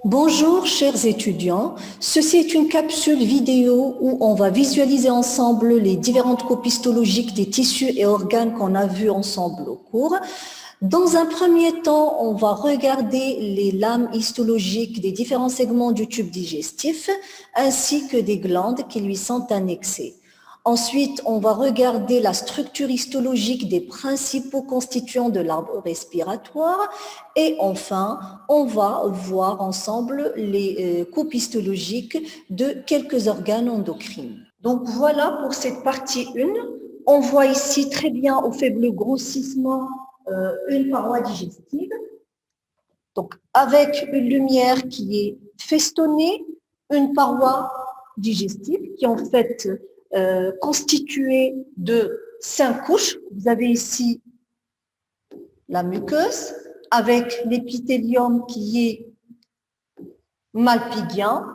Bonjour chers étudiants, ceci est une capsule vidéo où on va visualiser ensemble les différentes coupes histologiques des tissus et organes qu'on a vus ensemble au cours. Dans un premier temps, on va regarder les lames histologiques des différents segments du tube digestif ainsi que des glandes qui lui sont annexées. Ensuite, on va regarder la structure histologique des principaux constituants de l'arbre respiratoire. Et enfin, on va voir ensemble les coupes histologiques de quelques organes endocrines. Donc voilà pour cette partie 1. On voit ici très bien au faible grossissement une paroi digestive. Donc avec une lumière qui est festonnée, une paroi digestive qui est en fait constituée de 5 couches. Vous avez ici la muqueuse avec l'épithélium qui est malpigien.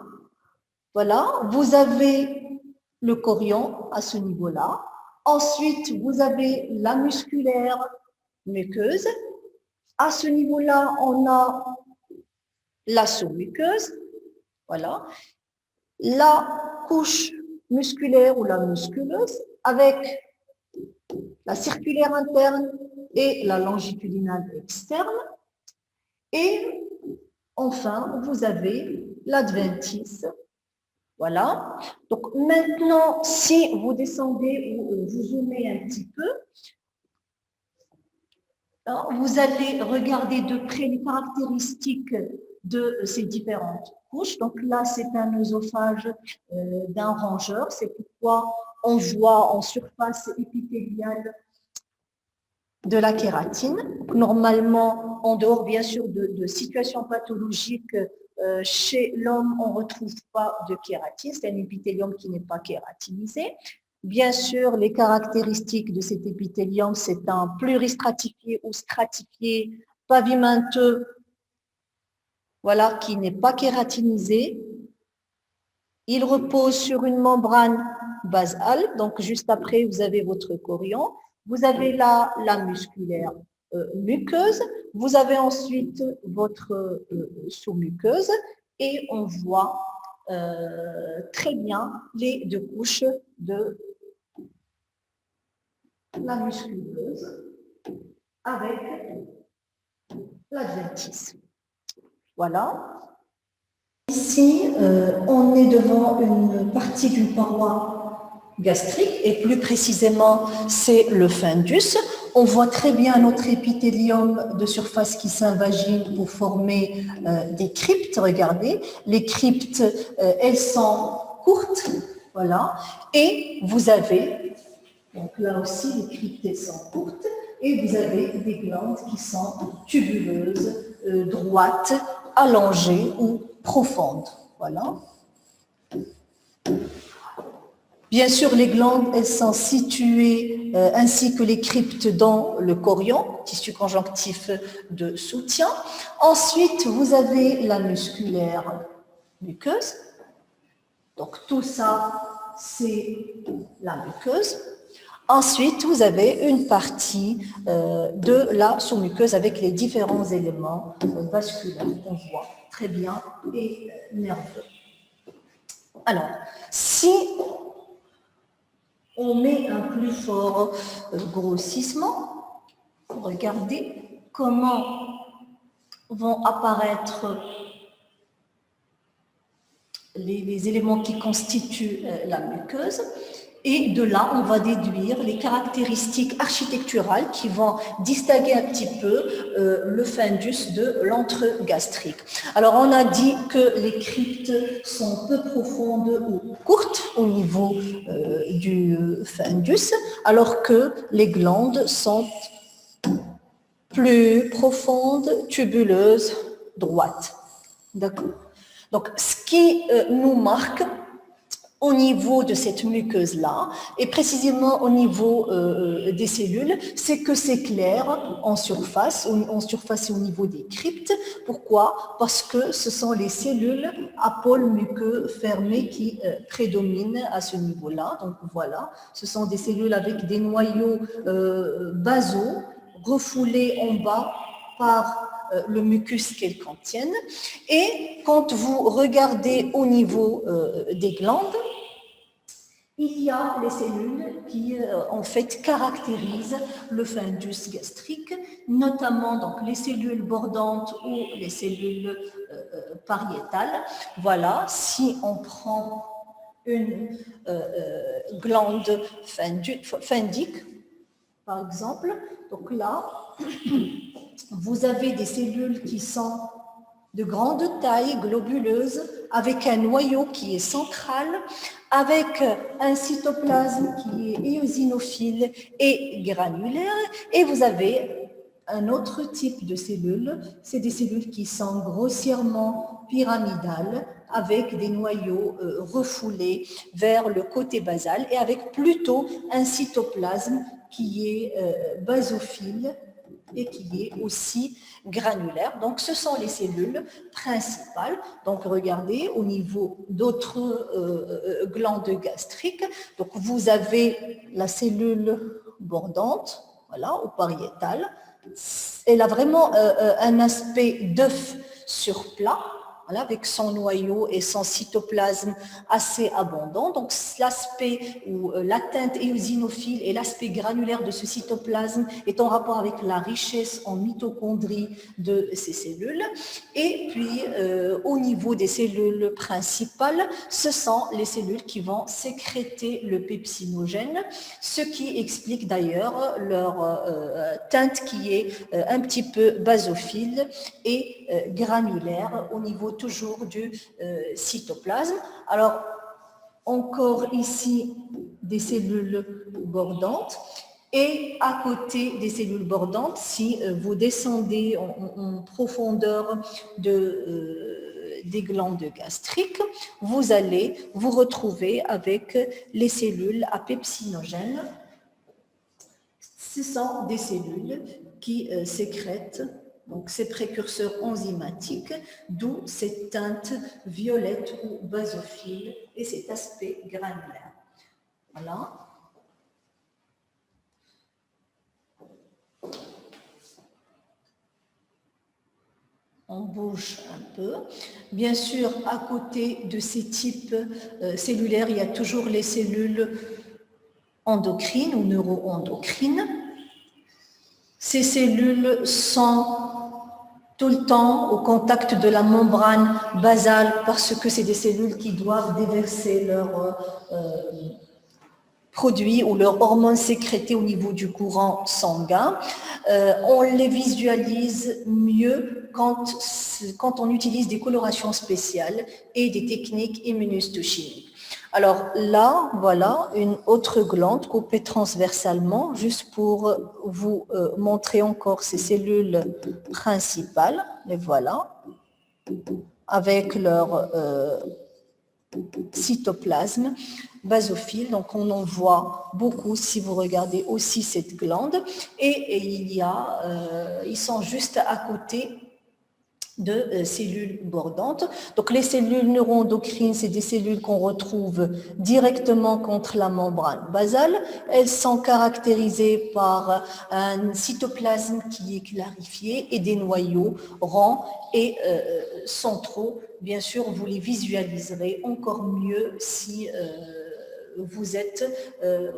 Voilà, vous avez le chorion à ce niveau-là. Ensuite, vous avez la musculaire muqueuse. À ce niveau-là, on a la sous-muqueuse. Voilà. La couche musculaire ou la musculeuse avec la circulaire interne et la longitudinale externe. Et enfin, vous avez l'adventice. Voilà. Donc maintenant, si vous descendez ou vous zoomez un petit peu, vous allez regarder de près les caractéristiques de ces différentes couches. Donc là, c'est un œsophage d'un rongeur. C'est pourquoi on voit en surface épithéliale de la kératine. Normalement, en dehors bien sûr de situations pathologiques, chez l'homme, on ne retrouve pas de kératine. C'est un épithélium qui n'est pas kératinisé. Bien sûr, les caractéristiques de cet épithélium, c'est un pluristratifié ou stratifié pavimenteux, voilà, qui n'est pas kératinisé. Il repose sur une membrane basale, donc juste après, vous avez votre chorion. Vous avez là la musculaire muqueuse. Vous avez ensuite votre sous-muqueuse et on voit très bien les deux couches de la musculeuse avec l'adventice. Voilà. Ici, on est devant une partie d'une paroi gastrique et plus précisément, c'est le fundus. On voit très bien notre épithélium de surface qui s'invagine pour former des cryptes. Regardez, les cryptes, elles sont courtes, voilà, et vous avez, donc là aussi, les cryptes, elles sont courtes, et vous avez des glandes qui sont tubuleuses, droites, allongées ou profondes. Voilà. Bien sûr, les glandes, elles sont situées ainsi que les cryptes dans le chorion, tissu conjonctif de soutien. Ensuite, vous avez la musculaire muqueuse. Donc tout ça, c'est la muqueuse. Ensuite, vous avez une partie de la sous-muqueuse avec les différents éléments vasculaires qu'on voit très bien et nerveux. Alors, si on met un plus fort grossissement, regardez comment vont apparaître les éléments qui constituent la muqueuse. Et de là, on va déduire les caractéristiques architecturales qui vont distinguer un petit peu le fundus de l'antre gastrique. Alors, on a dit que les cryptes sont peu profondes ou courtes au niveau du fundus, alors que les glandes sont plus profondes, tubuleuses, droites. D'accord. Donc, ce qui nous marque au niveau de cette muqueuse-là, et précisément au niveau des cellules, c'est que c'est clair en surface et au niveau des cryptes. Pourquoi? Parce que ce sont les cellules à pôle muqueux fermé qui prédominent à ce niveau-là. Donc voilà, ce sont des cellules avec des noyaux basaux refoulés en bas par le mucus qu'elles contiennent. Et quand vous regardez au niveau des glandes, il y a les cellules qui, en fait, caractérisent le fundus gastrique, notamment donc, les cellules bordantes ou les cellules pariétales. Voilà, si on prend une glande fundique, par exemple, donc là, vous avez des cellules qui sont de grande taille, globuleuses, avec un noyau qui est central, avec un cytoplasme qui est éosinophile et granulaire, et vous avez un autre type de cellules, c'est des cellules qui sont grossièrement pyramidales, avec des noyaux refoulés vers le côté basal, et avec plutôt un cytoplasme qui est basophile et qui est aussi granulaire. Donc, ce sont les cellules principales. Donc, regardez au niveau d'autres glandes gastriques. Donc, vous avez la cellule bordante, voilà, ou pariétale. Elle a vraiment un aspect d'œuf sur plat, voilà, avec son noyau et son cytoplasme assez abondant. Donc, l'aspect ou la teinte éosinophile et l'aspect granulaire de ce cytoplasme est en rapport avec la richesse en mitochondries de ces cellules. Et puis, au niveau des cellules principales, ce sont les cellules qui vont sécréter le pepsinogène, ce qui explique d'ailleurs leur teinte qui est un petit peu basophile et granulaire au niveau toujours du cytoplasme. Alors, encore ici, des cellules bordantes. Et à côté des cellules bordantes, si vous descendez en profondeur des glandes gastriques, vous allez vous retrouver avec les cellules à pepsinogène. Ce sont des cellules qui sécrètent donc ces précurseurs enzymatiques, d'où cette teinte violette ou basophile et cet aspect granulaire. Voilà. On bouge un peu. Bien sûr, à côté de ces types cellulaires, il y a toujours les cellules endocrines ou neuroendocrines. Ces cellules sont tout le temps au contact de la membrane basale parce que c'est des cellules qui doivent déverser leurs produits ou leurs hormones sécrétées au niveau du courant sanguin. On les visualise mieux quand on utilise des colorations spéciales et des techniques immunohistochimiques. Alors là, voilà une autre glande coupée transversalement, juste pour vous montrer encore ces cellules principales. Les voilà, avec leur cytoplasme basophile. Donc on en voit beaucoup si vous regardez aussi cette glande. Et ils sont juste à côté de cellules bordantes. Donc les cellules neuroendocrines, c'est des cellules qu'on retrouve directement contre la membrane basale. Elles sont caractérisées par un cytoplasme qui est clarifié et des noyaux ronds et centraux. Bien sûr, vous les visualiserez encore mieux si vous êtes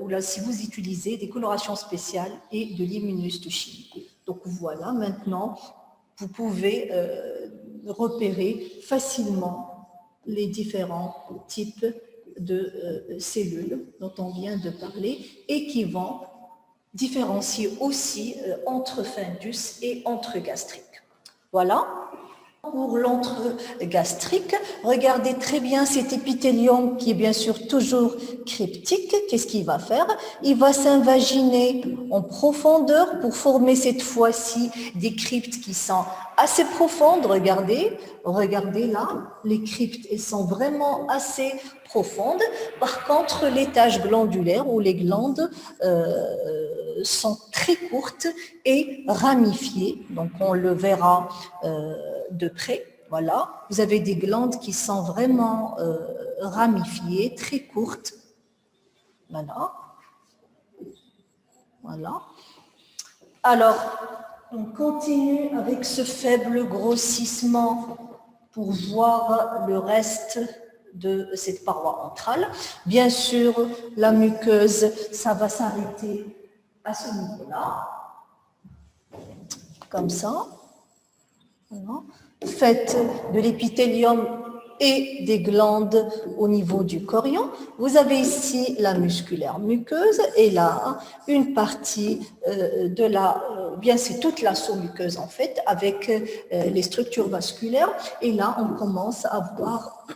ou là, si vous utilisez des colorations spéciales et de l'immunohistochimie. Donc voilà, maintenant, vous pouvez repérer facilement les différents types de cellules dont on vient de parler et qui vont différencier aussi entre fundus et entre gastrique. Voilà. Pour l'entre-gastrique, regardez très bien cet épithélium qui est bien sûr toujours cryptique. Qu'est-ce qu'il va faire? Il va s'invaginer en profondeur pour former cette fois-ci des cryptes qui sont assez profondes. Regardez là, les cryptes, elles sont vraiment assez profondes. Par contre, les taches glandulaires ou les glandes sont très courtes et ramifiées. Donc, on le verra de près. Voilà. Vous avez des glandes qui sont vraiment ramifiées, très courtes. Voilà. Voilà. Alors, On continue avec ce faible grossissement pour voir le reste de cette paroi antrale. Bien sûr, la muqueuse, ça va s'arrêter à ce niveau-là, comme ça. Voilà. Faites de l'épithélium et des glandes au niveau du chorion. Vous avez ici la musculaire muqueuse et là, une partie de la... bien, c'est toute la muqueuse en fait, avec les structures vasculaires. Et là, on commence à voir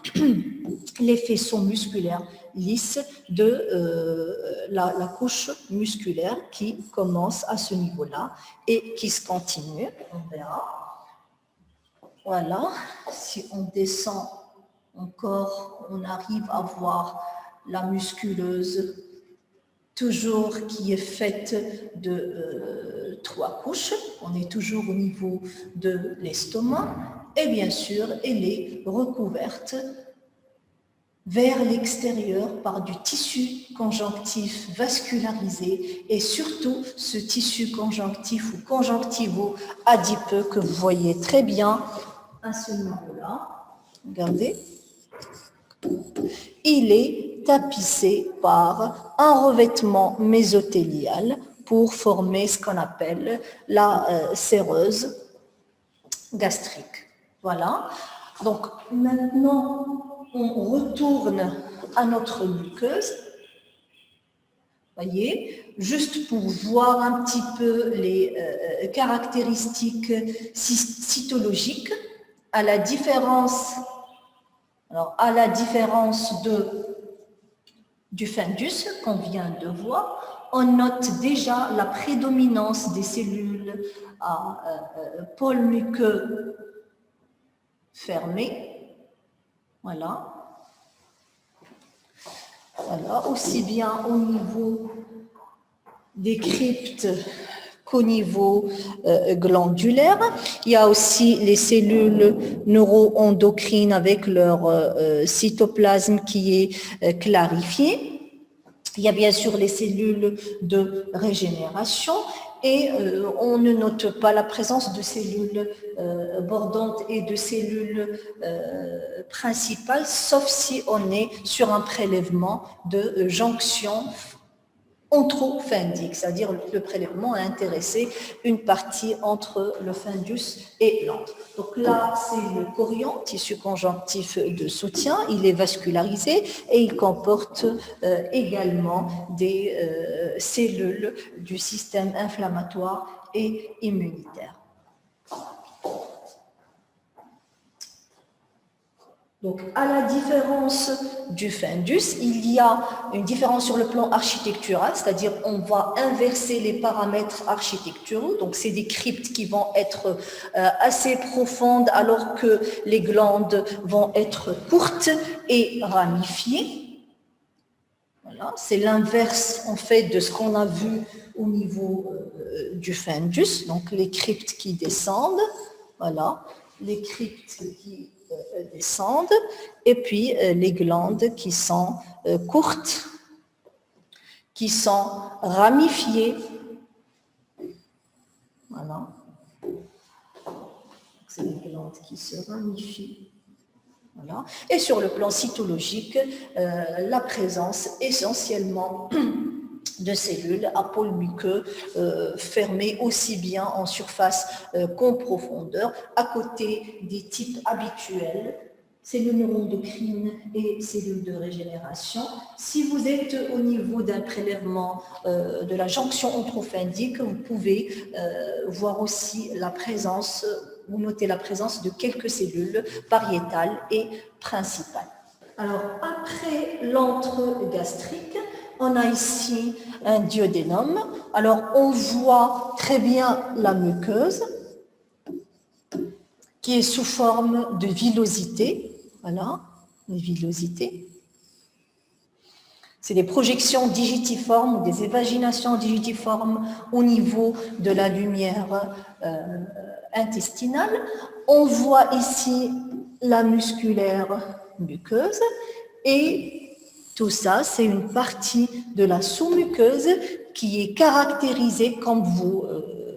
les faisceaux musculaires lisses de la couche musculaire qui commence à ce niveau-là et qui se continue. On verra. Voilà, si on descend encore, on arrive à voir la musculeuse, toujours qui est faite de 3 couches. On est toujours au niveau de l'estomac. Et bien sûr, elle est recouverte vers l'extérieur par du tissu conjonctif vascularisé et surtout ce tissu conjonctif ou conjonctivo-adipeux que vous voyez très bien à ce niveau-là. Regardez. Il est tapissé par un revêtement mésothélial pour former ce qu'on appelle la séreuse gastrique. Voilà. Donc maintenant, on retourne à notre muqueuse. Voyez, juste pour voir un petit peu les caractéristiques cytologiques, à la différence du fundus qu'on vient de voir, on note déjà la prédominance des cellules à pôle muqueux fermé. Voilà. Voilà, aussi bien au niveau des cryptes qu'au niveau glandulaire. Il y a aussi les cellules neuroendocrines avec leur cytoplasme qui est clarifié. Il y a bien sûr les cellules de régénération et on ne note pas la présence de cellules bordantes et de cellules principales, sauf si on est sur un prélèvement de jonction antrophendique, c'est-à-dire le prélèvement a intéressé une partie entre le fundus et l'antre. Donc là, c'est le chorion, tissu conjonctif de soutien, il est vascularisé et il comporte également des cellules du système inflammatoire et immunitaire. Donc, à la différence du fundus, il y a une différence sur le plan architectural, c'est-à-dire on va inverser les paramètres architecturaux. Donc, c'est des cryptes qui vont être assez profondes alors que les glandes vont être courtes et ramifiées. Voilà, c'est l'inverse en fait de ce qu'on a vu au niveau du fundus. Donc, les cryptes qui descendent, voilà, les cryptes qui descendent, et puis les glandes qui sont courtes, qui sont ramifiées. Voilà. C'est les glandes qui se ramifient. Voilà. Et sur le plan cytologique, la présence essentiellement de cellules à pôle muqueux fermées aussi bien en surface qu'en profondeur, à côté des types habituels, cellules neuroendocrines et cellules de régénération. Si vous êtes au niveau d'un prélèvement de la jonction antrophendique, vous pouvez voir aussi la présence, vous notez la présence de quelques cellules pariétales et principales. Alors, après l'antre gastrique, on a ici un duodénum. Alors, on voit très bien la muqueuse qui est sous forme de villosité. Voilà, une villosité. C'est des projections digitiformes ou des évaginations digitiformes au niveau de la lumière intestinale. On voit ici la musculaire muqueuse et tout ça, c'est une partie de la sous-muqueuse qui est caractérisée, comme vous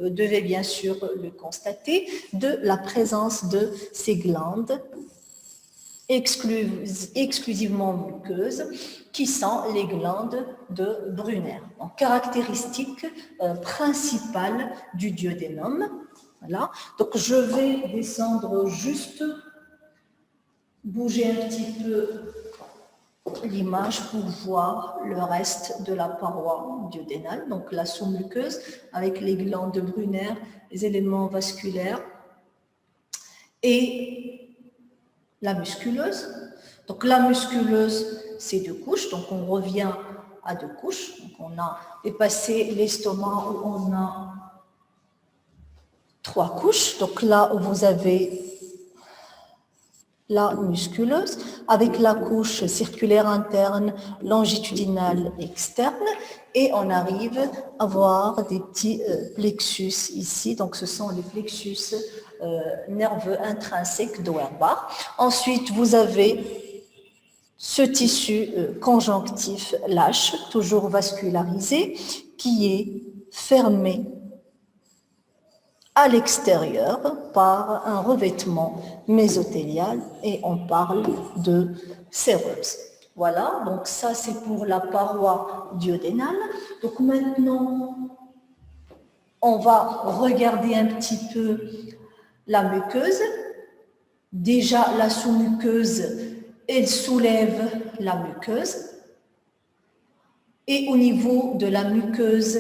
devez bien sûr le constater, de la présence de ces glandes exclusivement muqueuses, qui sont les glandes de Brunner. Donc, caractéristique principale du duodénum. Voilà. Donc, je vais descendre juste, bouger un petit peu l'image pour voir le reste de la paroi duodénale. Donc, la sous-muqueuse avec les glandes de Brunner, les éléments vasculaires et la musculeuse. Donc, la musculeuse, c'est 2 couches. Donc, on revient à 2 couches. Donc, on a dépassé l'estomac où on a 3 couches. Donc, là, vous avez la musculeuse avec la couche circulaire interne, longitudinale externe. Et on arrive à voir des petits plexus ici. Donc, ce sont les plexus nerveux intrinsèques d'Auerbach. Ensuite, vous avez ce tissu conjonctif lâche, toujours vascularisé, qui est fermé à l'extérieur par un revêtement mésothélial et on parle de séreuse. Voilà, donc ça c'est pour la paroi duodénale. Donc maintenant, on va regarder un petit peu la muqueuse. Déjà, la sous-muqueuse, elle soulève la muqueuse. Et au niveau de la muqueuse,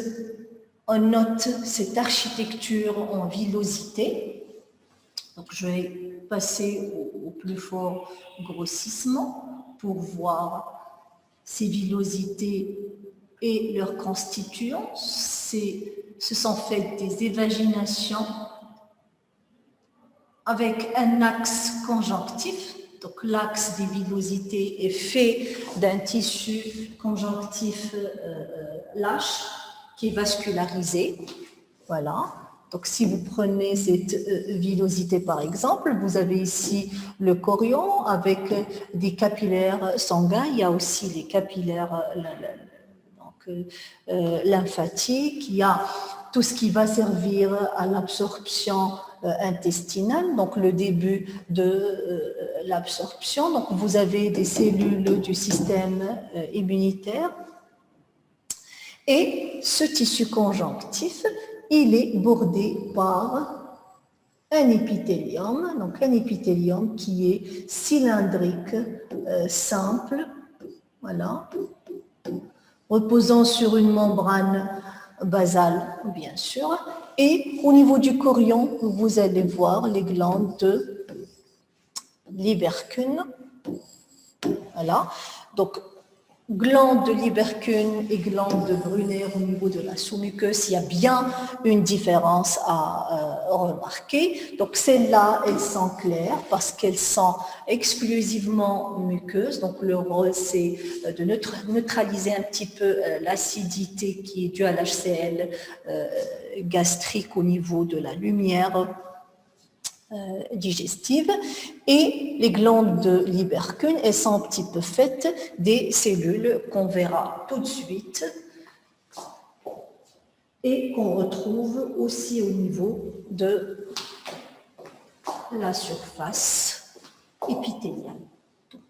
on note cette architecture en villosité. Donc, je vais passer au plus fort grossissement pour voir ces villosités et leurs constituants. Ce sont fait des évaginations avec un axe conjonctif. Donc, l'axe des villosités est fait d'un tissu conjonctif lâche qui est vascularisé. Voilà. Donc, si vous prenez cette villosité, par exemple, vous avez ici le chorion avec des capillaires sanguins. Il y a aussi les capillaires lymphatiques. Il y a tout ce qui va servir à l'absorption intestinale, donc le début de l'absorption. Donc, vous avez des cellules du système immunitaire. Et ce tissu conjonctif, il est bordé par un épithélium, donc un épithélium qui est cylindrique, simple, voilà, reposant sur une membrane basale, bien sûr. Et au niveau du chorion, vous allez voir les glandes de Lieberkühn. Voilà. Donc, glandes de Lieberkühn et glandes de Brunner au niveau de la sous-muqueuse, il y a bien une différence à remarquer. Donc, celles-là, elles sont claires parce qu'elles sont exclusivement muqueuses. Donc, le rôle, c'est de neutraliser un petit peu l'acidité qui est due à l'HCl gastrique au niveau de la lumière digestive. Et les glandes de Lieberkühn, elles sont un petit peu faites des cellules qu'on verra tout de suite et qu'on retrouve aussi au niveau de la surface épithéliale. Donc,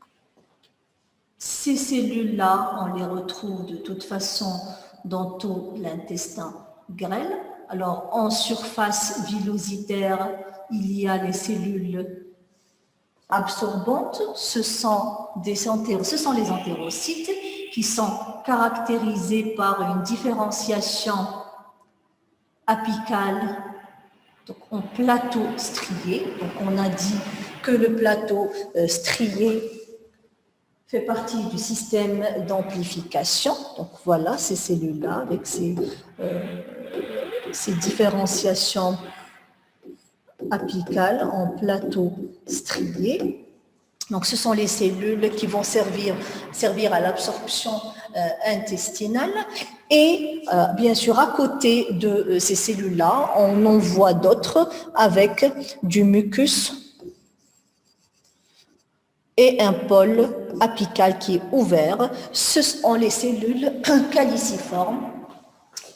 ces cellules-là, on les retrouve de toute façon dans tout l'intestin grêle. Alors, en surface villositaire, il y a les cellules absorbantes, ce sont les entérocytes qui sont caractérisés par une différenciation apicale, donc en plateau strié. Donc, on a dit que le plateau strié fait partie du système d'amplification. Donc, voilà ces cellules-là avec ces différenciations apicales en plateau strié. Donc, ce sont les cellules qui vont servir à l'absorption intestinale. Et bien sûr, à côté de ces cellules-là, on en voit d'autres avec du mucus et un pôle apical qui est ouvert. Ce sont les cellules caliciformes.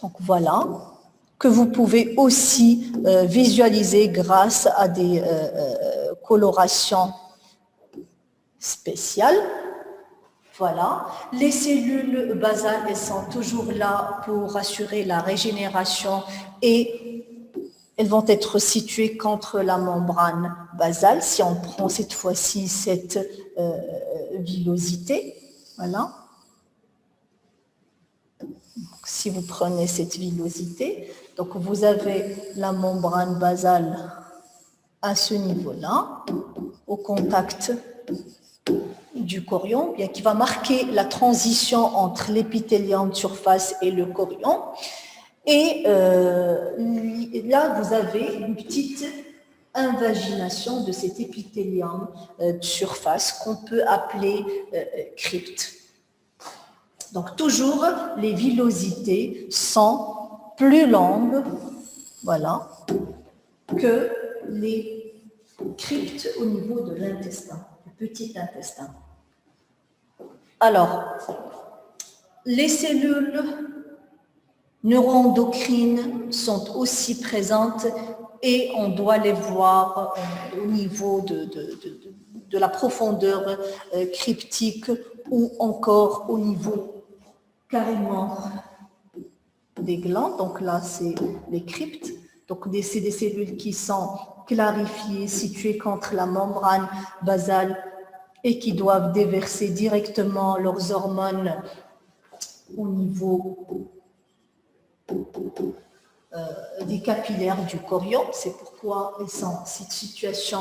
Donc, voilà. que vous pouvez aussi visualiser grâce à des colorations spéciales. Voilà, les cellules basales, elles sont toujours là pour assurer la régénération et elles vont être situées contre la membrane basale. Si on prend cette fois-ci cette villosité, voilà. Donc, si vous prenez cette villosité, donc vous avez la membrane basale à ce niveau-là, au contact du chorion, bien qui va marquer la transition entre l'épithélium de surface et le chorion. Et là, vous avez une petite invagination de cet épithélium de surface qu'on peut appeler crypte. Donc, toujours, les villosités sont plus longues, voilà, que les cryptes au niveau de l'intestin, du petit intestin. Alors, les cellules neuroendocrines sont aussi présentes et on doit les voir au niveau de la profondeur cryptique ou encore au niveau carrément des glandes. Donc là, c'est les cryptes. Donc, c'est des cellules qui sont clarifiées, situées contre la membrane basale et qui doivent déverser directement leurs hormones au niveau des capillaires du chorion. C'est pourquoi elles sont en cette situation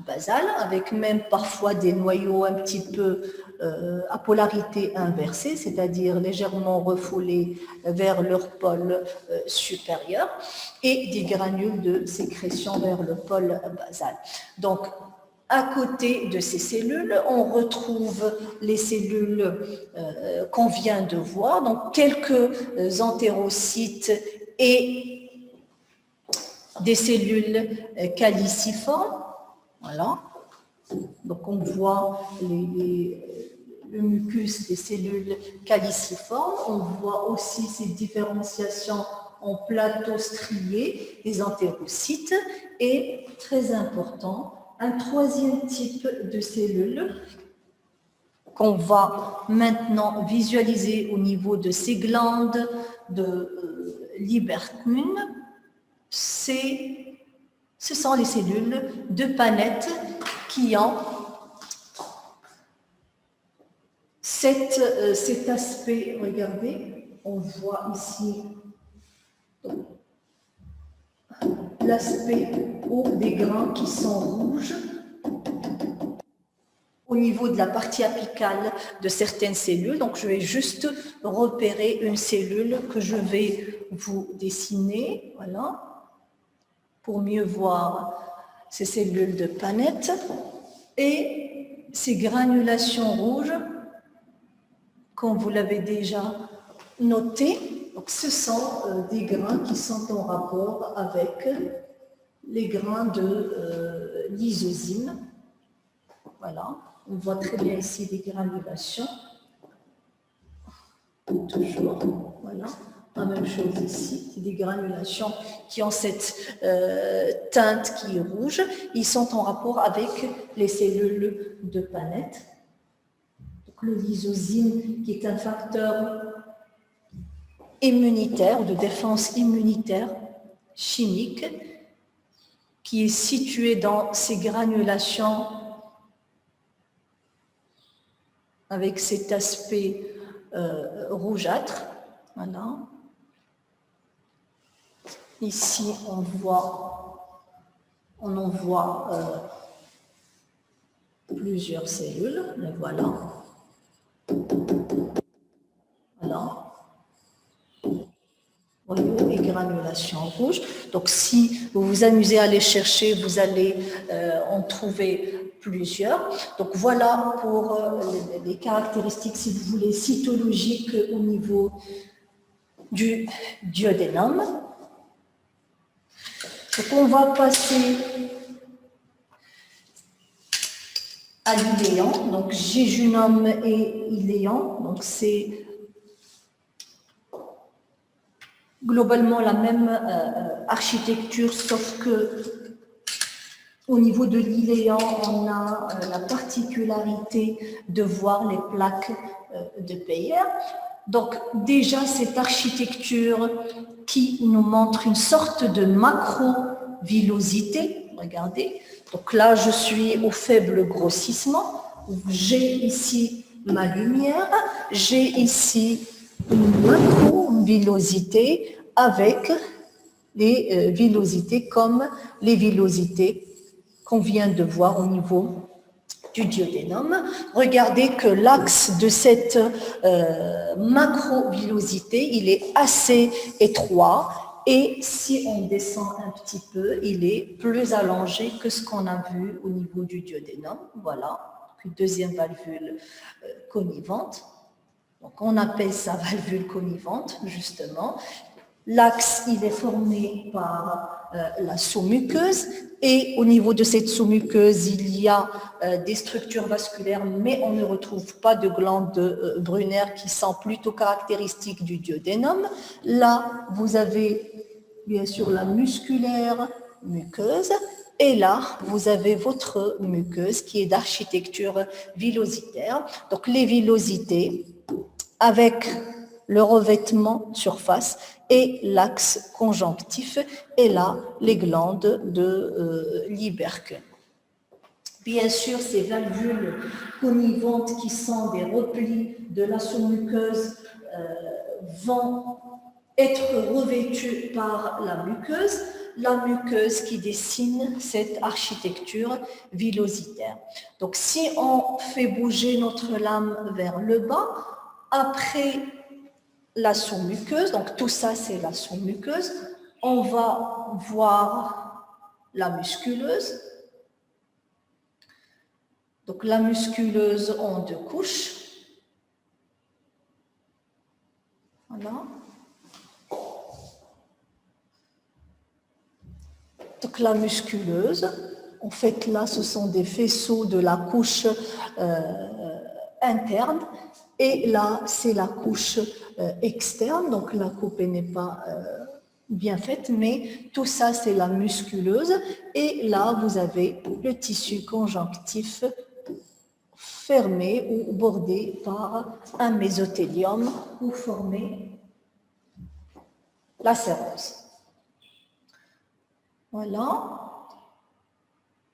basale, avec même parfois des noyaux un petit peu à polarité inversée, c'est-à-dire légèrement refoulés vers leur pôle supérieur, et des granules de sécrétion vers le pôle basal. Donc, à côté de ces cellules, on retrouve les cellules qu'on vient de voir, donc quelques entérocytes et des cellules caliciformes. Voilà. Donc on voit le mucus des cellules caliciformes. On voit aussi ces différenciations en plateaux striés des entérocytes. Et très important, un troisième type de cellules qu'on va maintenant visualiser au niveau de ces glandes de Lieberkmühl, ce sont les cellules de Paneth qui ont cet aspect, regardez, on voit ici l'aspect haut des grains qui sont rouges au niveau de la partie apicale de certaines cellules. Donc, je vais juste repérer une cellule que je vais vous dessiner, voilà, pour mieux voir ces cellules de Paneth et ces granulations rouges, comme vous l'avez déjà noté. Donc, ce sont des grains qui sont en rapport avec les grains de lysosine. Voilà, on voit très bien ici des granulations. Toujours, voilà. La même chose ici, c'est des granulations qui ont cette teinte qui est rouge. Ils sont en rapport avec les cellules de Paneth. Donc, le lysosine, qui est un facteur immunitaire, de défense immunitaire chimique, qui est situé dans ces granulations avec cet aspect rougeâtre. Voilà. Ici, on en voit plusieurs cellules. Les voilà. Voilà. Noyaux et granulation rouge. Donc, si vous vous amusez à les chercher, vous allez en trouver plusieurs. Donc, voilà pour les caractéristiques, si vous voulez, cytologiques au niveau du duodénum. Donc, on va passer à l'iléon, donc jéjunum et iléon. Donc, c'est globalement la même architecture, sauf que au niveau de l'iléan, on a la particularité de voir les plaques de Peyer. Donc déjà cette architecture qui nous montre une sorte de macro-villosité, regardez. Donc là, je suis au faible grossissement. J'ai ici ma lumière, j'ai ici une macro-villosité avec les villosités comme les villosités qu'on vient de voir au niveau du duodénum. Regardez que l'axe de cette macro-villosité, il est assez étroit et si on descend un petit peu, il est plus allongé que ce qu'on a vu au niveau du duodénum. Voilà, une deuxième valvule connivente. Donc on appelle ça valvule connivente, justement. L'axe, il est formé par la sous-muqueuse et au niveau de cette sous-muqueuse, il y a des structures vasculaires, mais on ne retrouve pas de glandes Brunner qui sont plutôt caractéristiques du duodénum. Là, vous avez bien sûr la musculaire muqueuse et là, vous avez votre muqueuse qui est d'architecture villositaire. Donc les villosités avec le revêtement surface et l'axe conjonctif et là les glandes de Lieberkühn. Bien sûr, ces valvules conniventes qui sont des replis de la sous-muqueuse vont être revêtues par la muqueuse qui dessine cette architecture villositaire. Donc si on fait bouger notre lame vers le bas, après la sous-muqueuse, donc tout ça c'est la sous-muqueuse, on va voir la musculeuse. Donc la musculeuse en deux couches. Voilà. Donc la musculeuse, en fait là ce sont des faisceaux de la couche interne et là c'est la couche externe, donc la coupe n'est pas bien faite, mais tout ça c'est la musculeuse et là vous avez le tissu conjonctif fermé ou bordé par un mésothélium pour former la sérose. Voilà.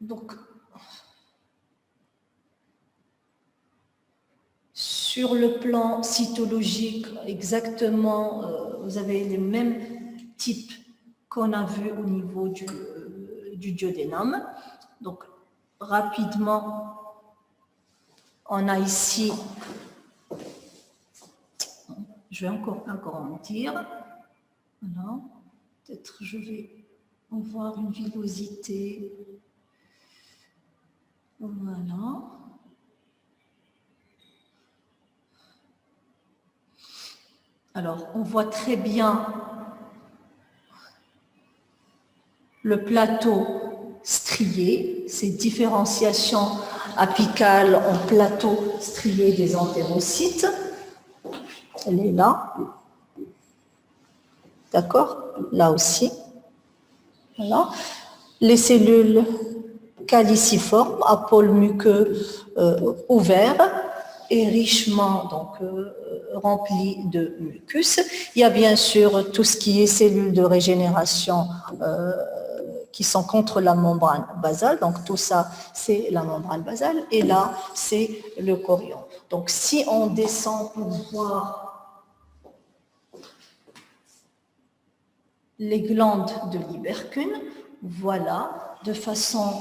Donc, sur le plan cytologique, exactement, vous avez les mêmes types qu'on a vus au niveau du duodénum. Donc, rapidement, on a ici, je vais encore agrandir. Voilà. Peut-être je vais avoir une villosité. Voilà. Alors, on voit très bien le plateau strié, ces différenciations apicales en plateau strié des entérocytes. Elle est là. D'accord? Là aussi. Voilà. Les cellules caliciformes à pôle muqueux ouvert et richement donc, rempli de mucus. Il y a bien sûr tout ce qui est cellules de régénération qui sont contre la membrane basale. Donc tout ça, c'est la membrane basale. Et là, c'est le chorion. Donc si on descend pour voir les glandes de Lieberkühn, voilà, de façon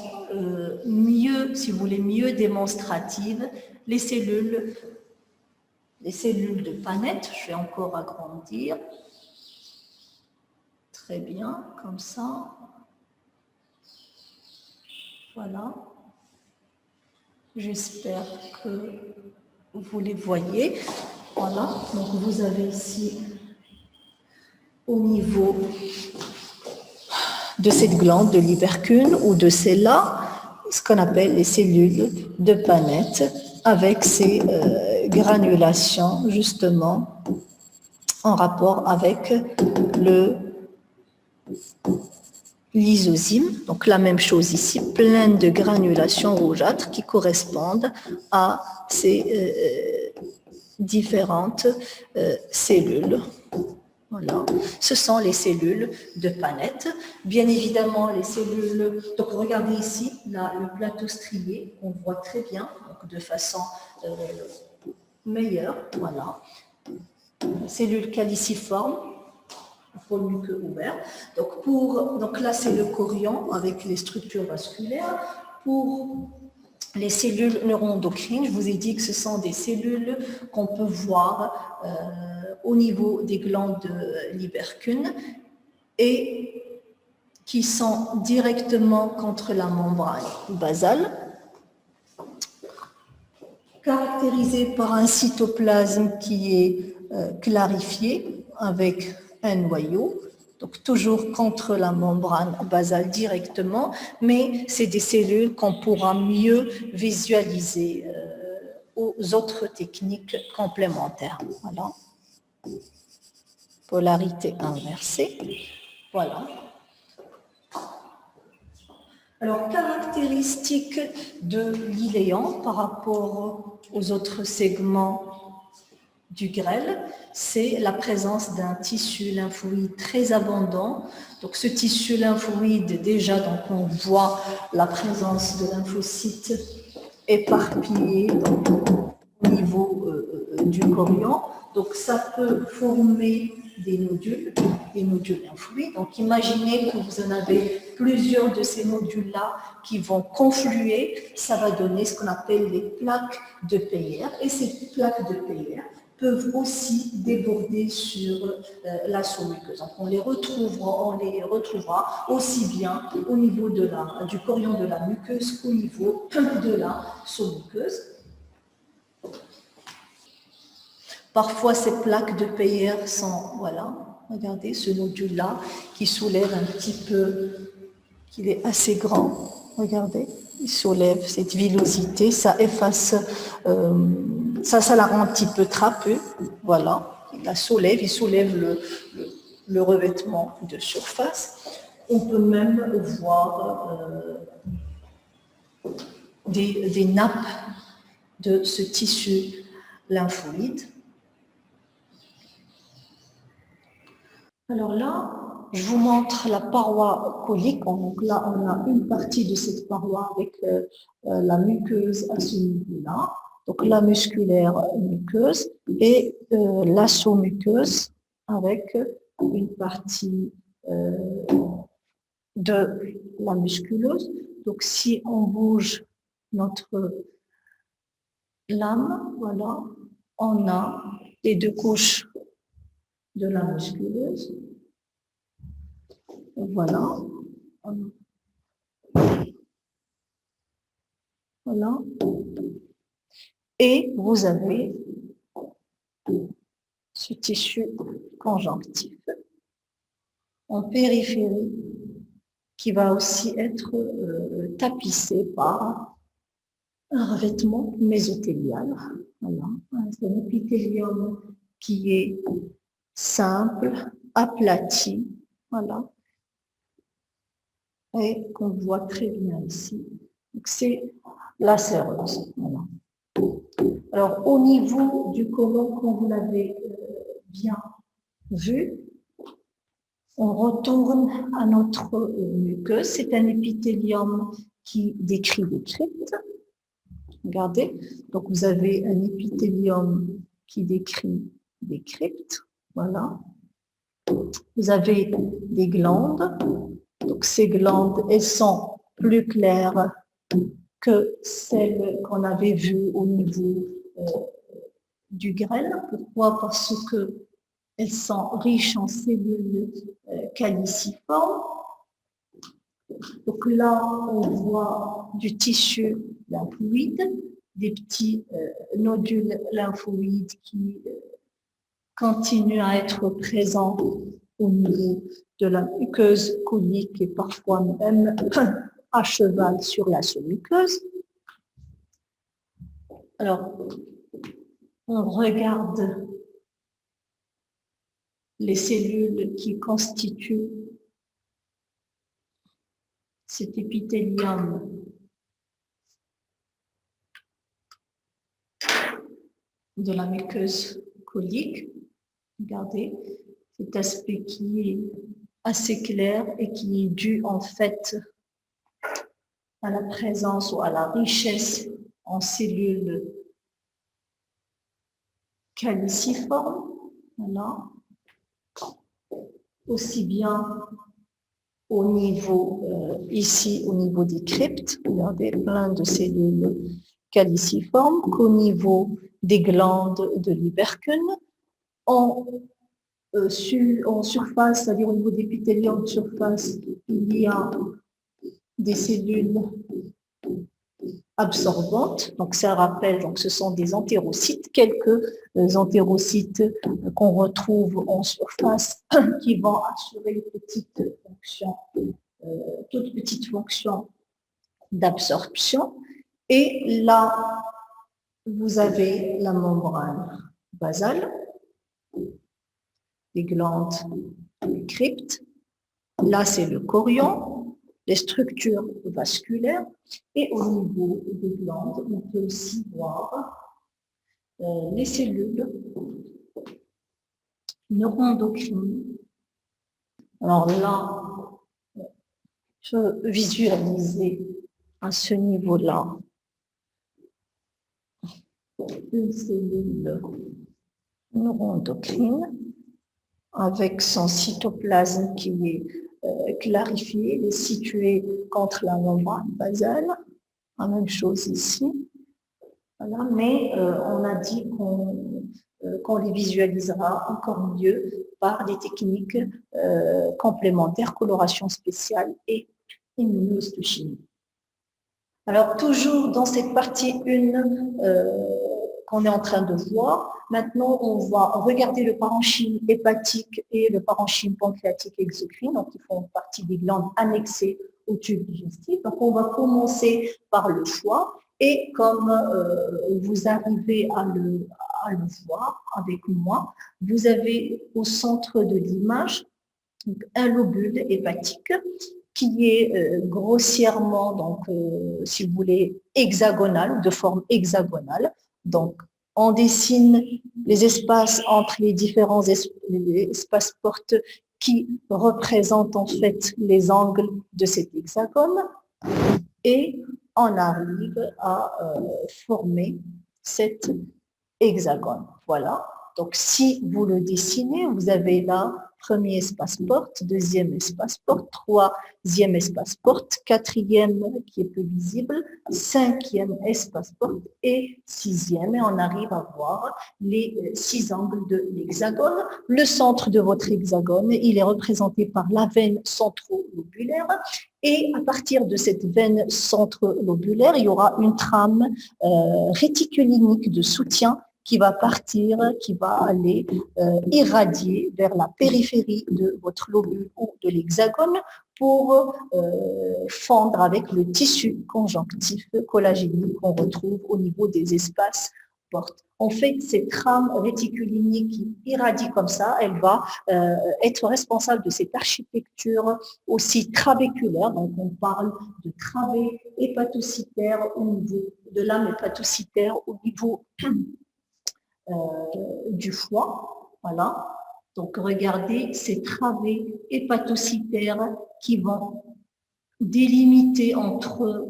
mieux, si vous voulez, mieux démonstrative, les cellules de Paneth. Je vais encore agrandir. Très bien, comme ça. Voilà. J'espère que vous les voyez. Voilà, donc vous avez ici au niveau de cette glande de Lieberkühn ou de celle-là, ce qu'on appelle les cellules de Paneth avec ces granulations justement en rapport avec l'isosyme. Donc la même chose ici, plein de granulations rougeâtres qui correspondent à ces différentes cellules. Voilà, ce sont les cellules de Paneth. Bien évidemment, les cellules. Donc, regardez ici, là, le plateau strié, on voit très bien, donc de façon meilleure. Voilà, cellules caliciformes, pôle muqueux ouvert. Donc là, c'est le chorion avec les structures vasculaires. Pour les cellules neuroendocrines, je vous ai dit que ce sont des cellules qu'on peut voir au niveau des glandes de Lieberkühn et qui sont directement contre la membrane basale, caractérisées par un cytoplasme qui est clarifié avec un noyau, donc toujours contre la membrane basale directement, mais c'est des cellules qu'on pourra mieux visualiser aux autres techniques complémentaires. Voilà. Polarité inversée. Voilà. Alors, caractéristique de l'iléon par rapport aux autres segments du grêle, c'est la présence d'un tissu lymphoïde très abondant. Donc, ce tissu lymphoïde, déjà, donc, on voit la présence de lymphocytes éparpillés au niveau du chorion. Donc, ça peut former des nodules lymphoïdes. Donc, imaginez que vous en avez plusieurs de ces nodules-là qui vont confluer. Ça va donner ce qu'on appelle les plaques de Peyer. Et ces plaques de Peyer peuvent aussi déborder sur la muqueuse. Donc, on les retrouvera aussi bien au niveau du chorion de la muqueuse qu'au niveau de la muqueuse. Parfois, ces plaques de Peyer sont, voilà, regardez ce nodule-là qui soulève un petit peu, qu'il est assez grand. Regardez, il soulève cette villosité, ça efface, ça la rend un petit peu trapue. Voilà, il soulève le revêtement de surface. On peut même voir des nappes de ce tissu lymphoïde. Alors là, je vous montre la paroi colique. Donc là, on a une partie de cette paroi avec la muqueuse à ce niveau-là. Donc la musculaire muqueuse et l'asso-muqueuse avec une partie de la musculeuse. Donc si on bouge notre lame, voilà, on a les deux couches de la musculeuse. Voilà. Voilà. Et vous avez ce tissu conjonctif en périphérie qui va aussi être tapissé par un revêtement mésothélial. Voilà. C'est un épithélium qui est simple, aplati, voilà, et qu'on voit très bien ici. Donc c'est la séreuse. Voilà. Alors au niveau du côlon, comme vous l'avez bien vu, on retourne à notre muqueuse. C'est un épithélium qui décrit des cryptes. Regardez, donc vous avez un épithélium qui décrit des cryptes. Voilà. Vous avez des glandes. Donc ces glandes, elles sont plus claires que celles qu'on avait vues au niveau du grêle. Pourquoi? Parce que elles sont riches en cellules caliciformes. Donc là, on voit du tissu lymphoïde, des petits nodules lymphoïdes qui continuent à être présents au niveau de la muqueuse colique et parfois même à cheval sur la sous-muqueuse. Alors, on regarde les cellules qui constituent cet épithélium de la muqueuse colique. Regardez cet aspect qui est assez clair et qui est dû en fait à la présence ou à la richesse en cellules caliciformes. Voilà. Aussi bien au niveau, ici, au niveau des cryptes, regardez, plein de cellules caliciformes, qu'au niveau des glandes de l'hypercune, en surface, c'est-à-dire au niveau des épithéliums de surface, il y a des cellules absorbantes. Donc, ça rappelle, donc, ce sont des entérocytes, quelques entérocytes qu'on retrouve en surface qui vont assurer une petite fonction, toute petite fonction d'absorption. Et là, vous avez la membrane basale, les glandes, les cryptes. Là, c'est le chorion, les structures vasculaires. Et au niveau des glandes, on peut aussi voir les cellules neuroendocrines. Alors là, je visualisais à ce niveau-là une cellule neuroendocrine avec son cytoplasme qui est clarifié et situé contre la membrane basale. La même chose ici. Voilà, mais on a dit qu'on les visualisera encore mieux par des techniques complémentaires, coloration spéciale et immunohistochimie. Alors, toujours dans cette partie 1 qu'on est en train de voir, maintenant on va regarder le parenchyme hépatique et le parenchyme pancréatique exocrine, donc qui font partie des glandes annexées au tube digestif. Donc, on va commencer par le foie. Et comme vous arrivez à le voir avec moi, vous avez au centre de l'image un lobule hépatique qui est grossièrement, donc, si vous voulez, hexagonal, de forme hexagonale. Donc, on dessine les espaces entre les différents espaces portes qui représentent en fait les angles de cet hexagone. Et on arrive à former cet hexagone. Voilà. Donc, si vous le dessinez, vous avez là premier espace porte, deuxième espace porte, troisième espace porte, quatrième qui est peu visible, cinquième espace porte et sixième. Et on arrive à voir les 6 angles de l'hexagone. Le centre de votre hexagone, il est représenté par la veine centrolobulaire. Et à partir de cette veine centrolobulaire, il y aura une trame réticulinique de soutien qui va partir, qui va aller irradier vers la périphérie de votre lobule ou de l'hexagone pour fondre avec le tissu conjonctif collagénique qu'on retrouve au niveau des espaces portes. En fait, cette trame réticulinique qui irradie comme ça, elle va être responsable de cette architecture aussi trabéculaire. Donc, on parle de travée hépatocytaire au niveau de l'âme hépatocytaire au niveau du foie. Voilà. Donc, regardez ces travées hépatocytaires qui vont délimiter entre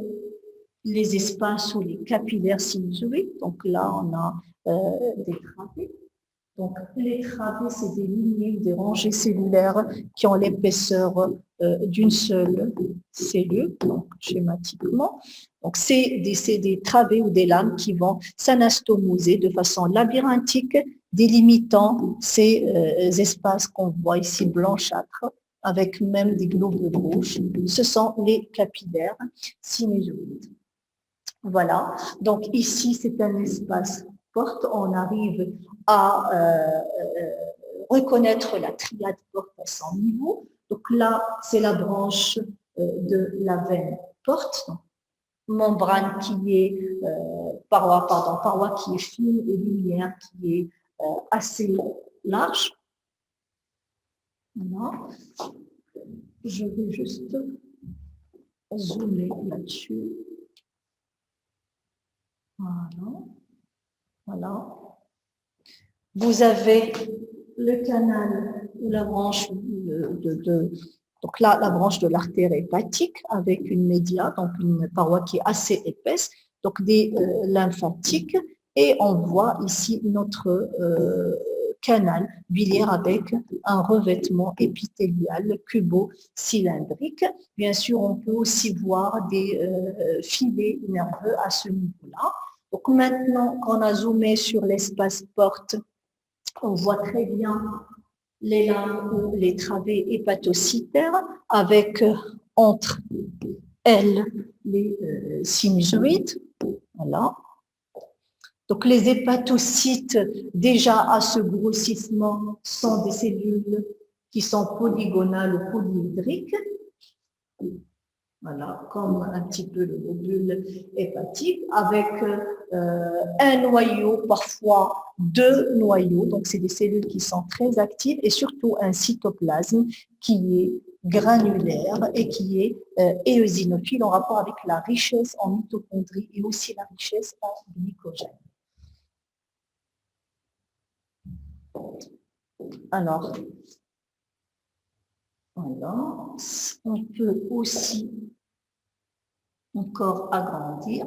les espaces ou les capillaires sinusoïdes. Donc là, on a des travées. Donc, les travées, c'est des lignées, des rangées cellulaires qui ont l'épaisseur d'une seule cellule, donc schématiquement. Donc, c'est des travées ou des lames qui vont s'anastomoser de façon labyrinthique, délimitant ces espaces qu'on voit ici blanchâtres, avec même des globes rouges. Ce sont les capillaires sinusoïdes. Voilà, donc ici, c'est un espace porte. On arrive à reconnaître la triade porte à son niveau. Donc là, c'est la branche de la veine porte, donc, membrane qui est paroi qui est fine et lumière qui est assez large. Voilà. Je vais juste zoomer là-dessus. Voilà. Voilà. Vous avez le canal ou la branche donc là, la branche de l'artère hépatique avec une média, donc une paroi qui est assez épaisse, donc des lymphatiques, et on voit ici notre canal biliaire avec un revêtement épithélial cubo-cylindrique. Bien sûr, on peut aussi voir des filets nerveux à ce niveau-là. Donc maintenant qu'on a zoomé sur l'espace porte, on voit très bien les lames ou les travées hépatocytaires avec entre elles les sinusoïdes. Voilà. Donc les hépatocytes, déjà à ce grossissement, sont des cellules qui sont polygonales ou polyhydriques. Voilà, comme un petit peu le lobule hépatique, avec un noyau, parfois deux noyaux, donc c'est des cellules qui sont très actives, et surtout un cytoplasme qui est granulaire et qui est éosinophile en rapport avec la richesse en mitochondries et aussi la richesse en glycogène. Alors, voilà, on peut aussi encore agrandir.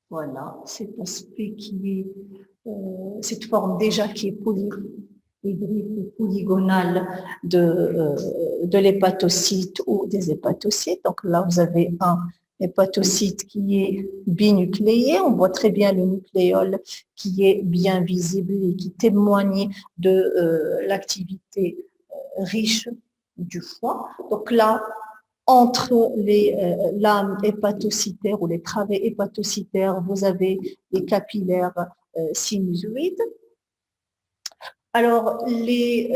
Voilà, cet aspect qui est, cette forme déjà qui est polygonale de l'hépatocyte ou des hépatocytes. Donc là, vous avez un hépatocyte qui est binucléé. On voit très bien le nucléole qui est bien visible et qui témoigne de l'activité riche du foie. Donc là, entre les lames hépatocytaires ou les travées hépatocytaires, vous avez les capillaires sinusoïdes. Alors, les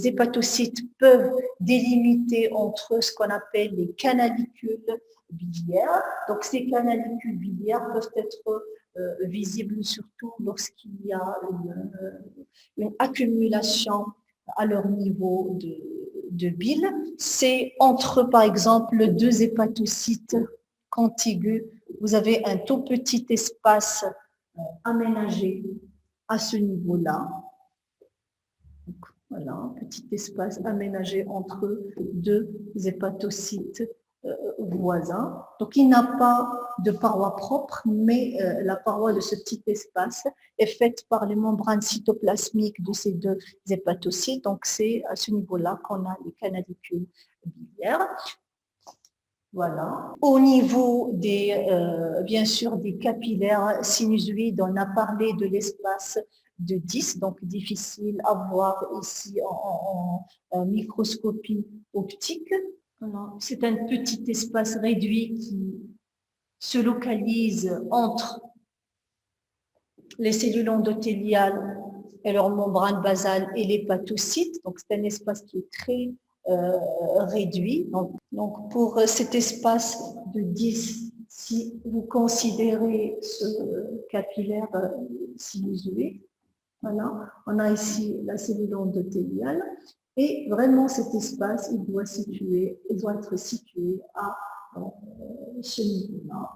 hépatocytes peuvent délimiter entre ce qu'on appelle les canalicules biliaires. Donc, ces canalicules biliaires peuvent être visibles surtout lorsqu'il y a une accumulation à leur niveau de bile. C'est entre, par exemple, deux hépatocytes contigus. Vous avez un tout petit espace aménagé à ce niveau-là. Voilà, un petit espace aménagé entre deux hépatocytes voisins. Donc, il n'a pas de paroi propre, mais la paroi de ce petit espace est faite par les membranes cytoplasmiques de ces deux hépatocytes. Donc, c'est à ce niveau-là qu'on a les canalicules biliaires. Voilà. Au niveau des, bien sûr, des capillaires sinusoïdes, on a parlé de l'espace de 10, donc difficile à voir ici en microscopie optique. C'est un petit espace réduit qui se localise entre les cellules endothéliales et leur membrane basale et l'hépatocyte. Donc, c'est un espace qui est très réduit. Donc, pour cet espace de 10, si vous considérez ce capillaire sinusoïde, voilà, on a ici la cellule endothéliale et vraiment cet espace, il doit être situé à ce niveau-là,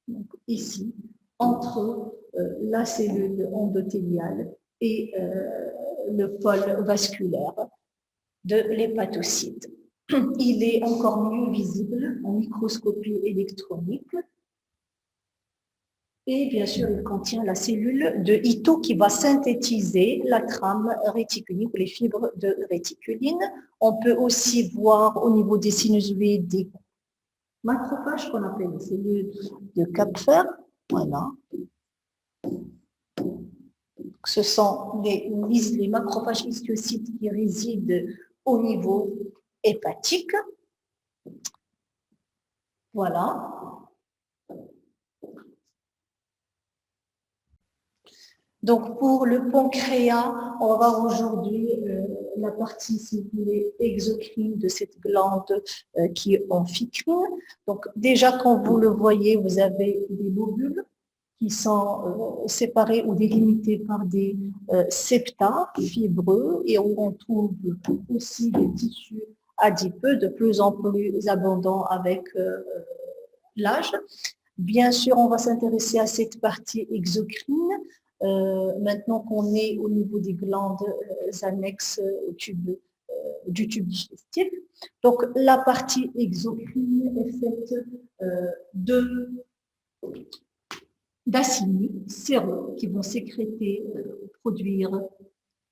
donc ici, entre la cellule endothéliale et le pôle vasculaire de l'hépatocyte. Il est encore mieux visible en microscopie électronique. Et bien sûr, il contient la cellule de Ito qui va synthétiser la trame réticulique, les fibres de réticuline. On peut aussi voir au niveau des sinusoïdes des macrophages qu'on appelle les cellules de Kapfer. Voilà. Ce sont les macrophages histiocytes qui résident au niveau hépatique. Voilà. Donc, pour le pancréas, on va voir aujourd'hui la partie, si vous voulez, exocrine de cette glande qui est amphicrine. Donc, déjà, quand vous le voyez, vous avez des lobules qui sont séparés ou délimités par des septa fibreux et où on trouve aussi des tissus adipeux de plus en plus abondants avec l'âge. Bien sûr, on va s'intéresser à cette partie exocrine, maintenant qu'on est au niveau des glandes annexes du tube digestif. Donc, la partie exocrine est faite d'acini séreux qui vont sécréter ou produire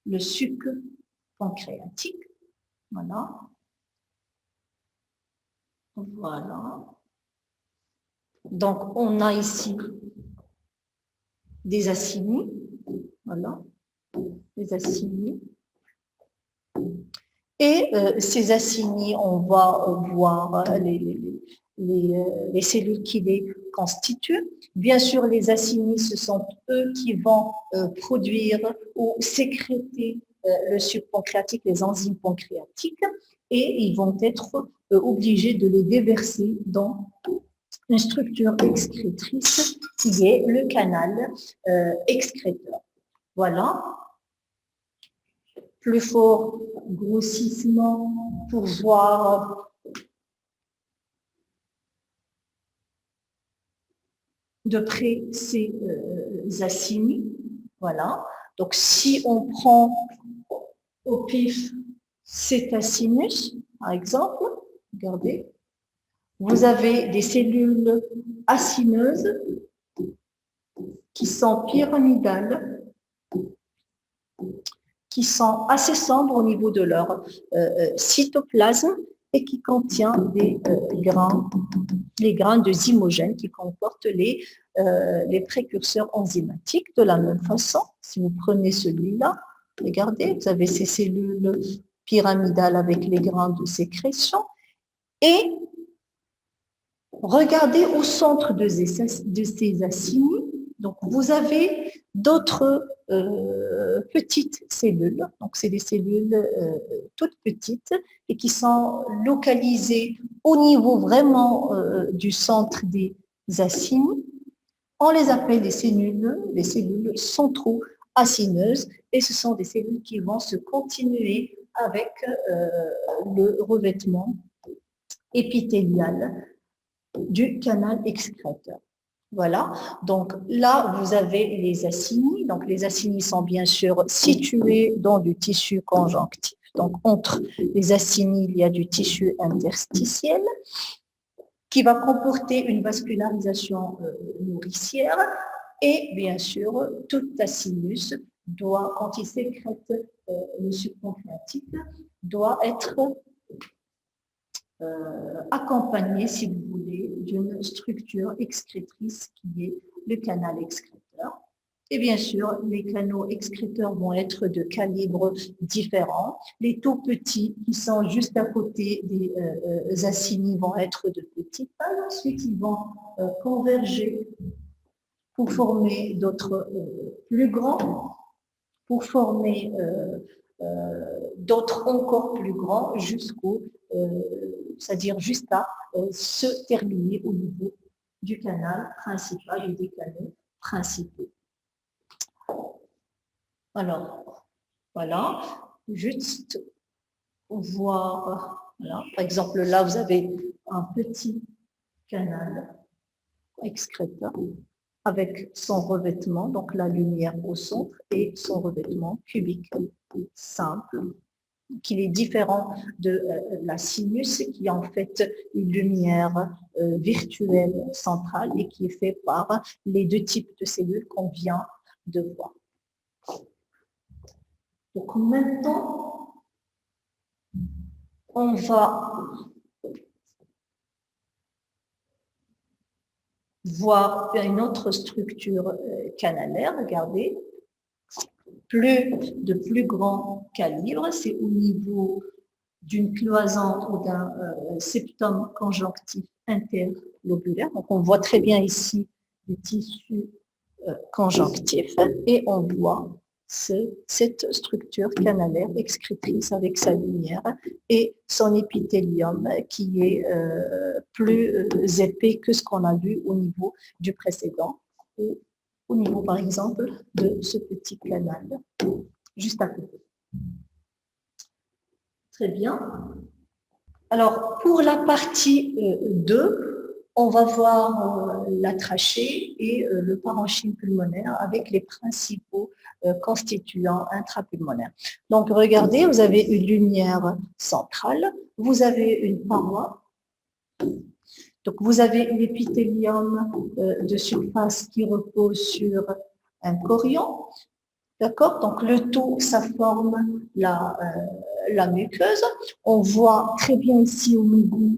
le suc pancréatique. Voilà. Voilà. Donc, on a ici des acinis. Voilà. Des acinis. Et ces acinis, on va voir les cellules qui les constituent. Bien sûr, les acinis, ce sont eux qui vont produire ou sécréter le suc pancréatique, les enzymes pancréatiques, et ils vont être obligés de les déverser dans une structure excrétrice qui est le canal excréteur. Voilà. Plus fort grossissement pour voir de près ces acinis. Voilà. Donc, si on prend au pif cet acinus, par exemple, regardez, vous avez des cellules acineuses qui sont pyramidales, qui sont assez sombres au niveau de leur cytoplasme et qui contient les grains de zymogènes qui comportent les précurseurs enzymatiques. De la même façon, si vous prenez celui-là, regardez, vous avez ces cellules pyramidales avec les grains de sécrétion et regardez au centre de ces acinis, donc vous avez d'autres petites cellules, donc c'est des cellules toutes petites et qui sont localisées au niveau vraiment du centre des acinis. On les appelle les cellules centro-acineuses et ce sont des cellules qui vont se continuer avec le revêtement épithélial du canal excréteur. Voilà, donc là, vous avez les acinis. Donc, les acinis sont bien sûr situés dans du tissu conjonctif. Donc, entre les acinis, il y a du tissu interstitiel qui va comporter une vascularisation nourricière. Et bien sûr, tout acinus doit, quand il sécrète le suc pancréatique, doit être accompagné, si vous voulez, d'une structure excrétrice qui est le canal excréteur. Et bien sûr, les canaux excréteurs vont être de calibres différents. Les tout petits qui sont juste à côté des acinis vont être de petites tailles. Ensuite, ils vont converger pour former d'autres plus grands, pour former d'autres encore plus grands jusqu'au c'est-à-dire juste à se terminer au niveau du canal principal et des canaux principaux. Alors, voilà, juste voir, voilà. Par exemple, là, vous avez un petit canal excréteur avec son revêtement, donc la lumière au centre et son revêtement cubique simple, qu'il est différent de la sinus, qui est en fait une lumière virtuelle centrale et qui est faite par les deux types de cellules qu'on vient de voir. Donc maintenant, on va voir une autre structure canalaire. Regardez, de plus grand calibre, c'est au niveau d'une cloison ou d'un septum conjonctif interlobulaire. Donc, on voit très bien ici le tissu conjonctif et on voit cette structure canalaire excrétrice avec sa lumière et son épithélium qui est plus épais que ce qu'on a vu au niveau du précédent, où au niveau, par exemple, de ce petit canal, juste à côté. Très bien. Alors, pour la partie 2, on va voir la trachée et le parenchyme pulmonaire avec les principaux constituants intrapulmonaires. Donc, regardez, vous avez une lumière centrale, vous avez une paroi. Donc, vous avez l'épithélium de surface qui repose sur un chorion. D'accord? Donc, le tout, ça forme la muqueuse. On voit très bien ici au niveau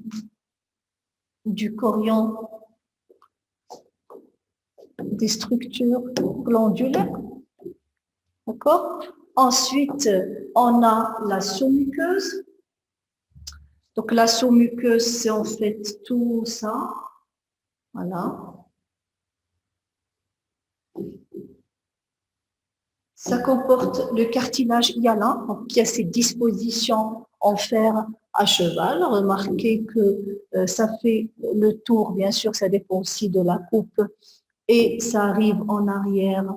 du chorion des structures glandulaires. D'accord? Ensuite, on a la sous-muqueuse. Donc, la sous-muqueuse, c'est en fait tout ça. Voilà. Ça comporte le cartilage hyalin, donc qui a ses dispositions en fer à cheval. Remarquez que ça fait le tour, bien sûr, ça dépend aussi de la coupe, et ça arrive en arrière.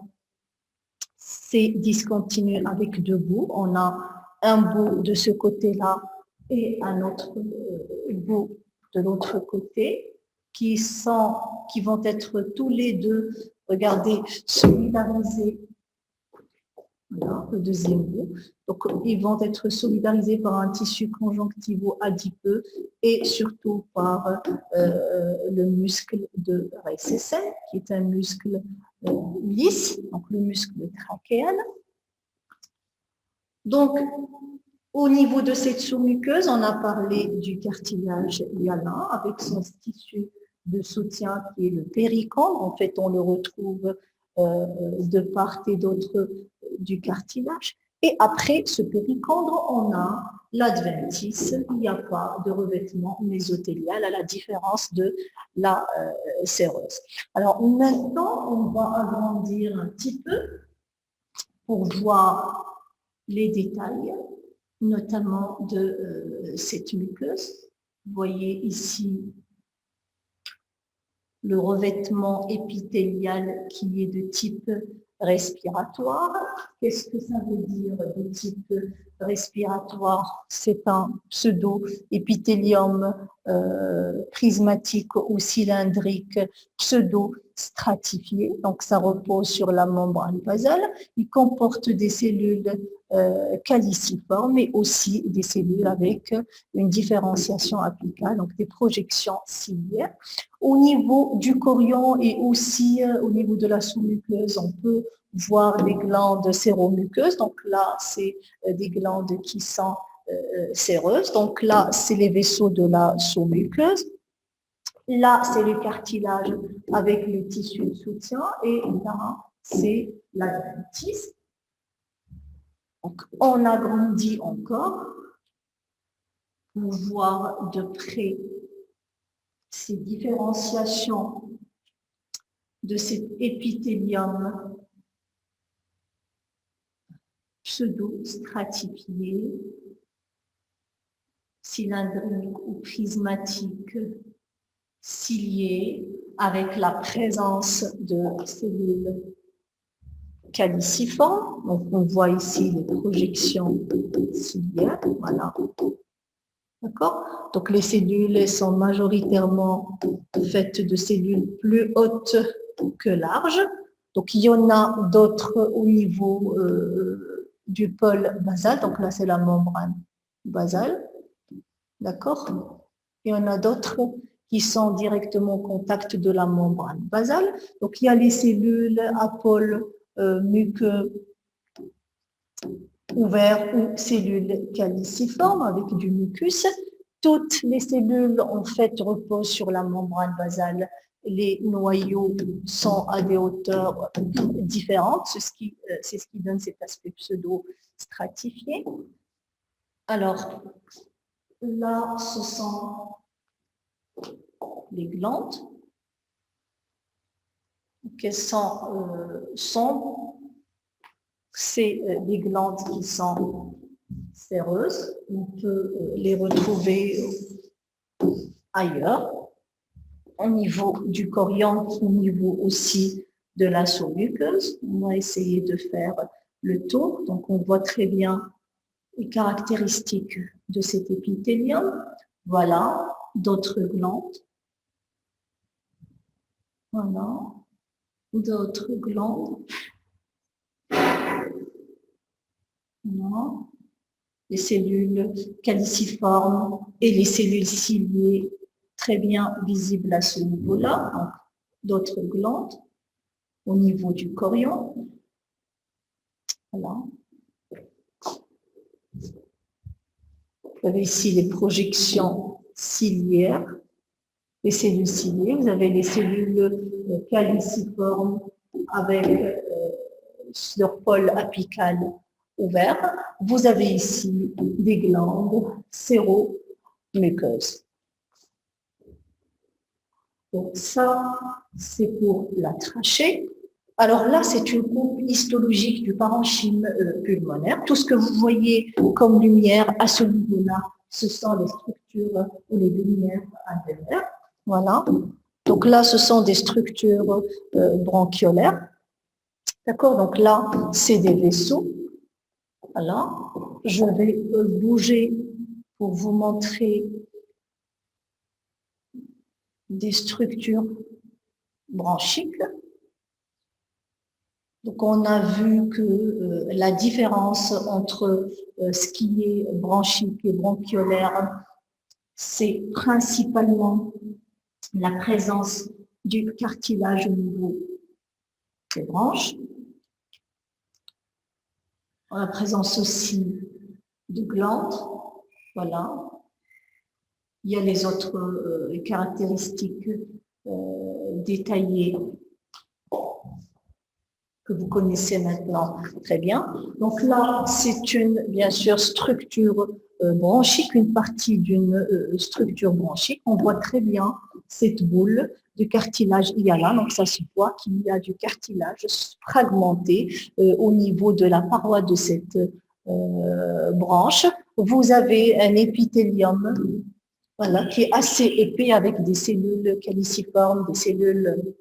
C'est discontinu avec deux bouts. On a un bout de ce côté-là et un autre bout de l'autre côté qui vont être tous les deux, regardez, solidarisés. Voilà, le deuxième bout. Donc, ils vont être solidarisés par un tissu conjonctivo-adipeux et surtout par le muscle de Reiss-Hessel, qui est un muscle lisse, donc le muscle trachéal. Donc, au niveau de cette sous-muqueuse, on a parlé du cartilage hyalin avec son tissu de soutien qui est le péricondre. En fait, on le retrouve de part et d'autre du cartilage. Et après ce péricondre, on a l'adventice. Il n'y a pas de revêtement mésothélial à la différence de la séreuse. Alors maintenant, on va agrandir un petit peu pour voir les détails, notamment de cette muqueuse. Vous voyez ici le revêtement épithélial qui est de type respiratoire. Qu'est-ce que ça veut dire de type respiratoire? C'est un pseudo-épithélium prismatique ou cylindrique pseudo-stratifié. Donc, ça repose sur la membrane basale. Il comporte des cellules caliciformes, mais aussi des cellules avec une différenciation apicale, donc des projections ciliaires. Au niveau du chorion et aussi au niveau de la sous-muqueuse, on peut voir des glandes séromuqueuses. Donc là, c'est des glandes qui sont séreuses. Donc là, c'est les vaisseaux de la sous-muqueuse. Là, c'est le cartilage avec le tissu de soutien. Et là, c'est l'adventice. Donc, on agrandit encore pour voir de près ces différenciations de cet épithélium pseudo-stratifié, cylindrique ou prismatique, cilié, avec la présence de cellules caliciformes. Donc, on voit ici les projections ciliaires. Voilà. D'accord? Donc, les cellules sont majoritairement faites de cellules plus hautes que larges. Donc, il y en a d'autres au niveau du pôle basal. Donc, là, c'est la membrane basale. D'accord? Il y en a d'autres qui sont directement au contact de la membrane basale. Donc, il y a les cellules à pôle muqueux ouvert ou cellules caliciformes avec du mucus. Toutes les cellules, en fait, reposent sur la membrane basale. Les noyaux sont à des hauteurs différentes. C'est ce qui donne cet aspect pseudo-stratifié. Alors, là, ce sont les glandes. Quelles sont c'est des glandes qui sont séreuses. On peut les retrouver ailleurs, au niveau du chorion, au niveau aussi de la sous-muqueuse. On va essayer de faire le tour. Donc, on voit très bien les caractéristiques de cet épithélium. Voilà, d'autres glandes. Voilà, d'autres glandes. Voilà. Les cellules caliciformes et les cellules ciliées très bien visibles à ce niveau-là. D'autres glandes au niveau du chorion. Voilà. Vous avez ici les projections ciliaires, les cellules ciliées. Vous avez les cellules caliciformes avec leur pôle apical ouvert. Vous avez ici des glandes séromuqueuses. Donc ça, c'est pour la trachée. Alors là, c'est une coupe histologique du parenchyme pulmonaire. Tout ce que vous voyez comme lumière à ce niveau-là, ce sont les structures ou les lumières alvéolaires. Voilà. Donc là, ce sont des structures bronchiolaires. D'accord? Donc là, c'est des vaisseaux. Voilà. Je vais bouger pour vous montrer des structures bronchiques. Donc, on a vu que la différence entre ce qui est bronchique et bronchiolaire, c'est principalement la présence du cartilage au niveau des branches, la présence aussi de glandes, voilà. Il y a les autres caractéristiques détaillées que vous connaissez maintenant très bien. Donc là, c'est une, bien sûr, structure bronchique, une partie d'une structure bronchique. On voit très bien cette boule de cartilage hyalin. Donc ça se voit qu'il y a du cartilage fragmenté au niveau de la paroi de cette branche. Vous avez un épithélium, voilà, qui est assez épais avec des cellules caliciformes, des cellules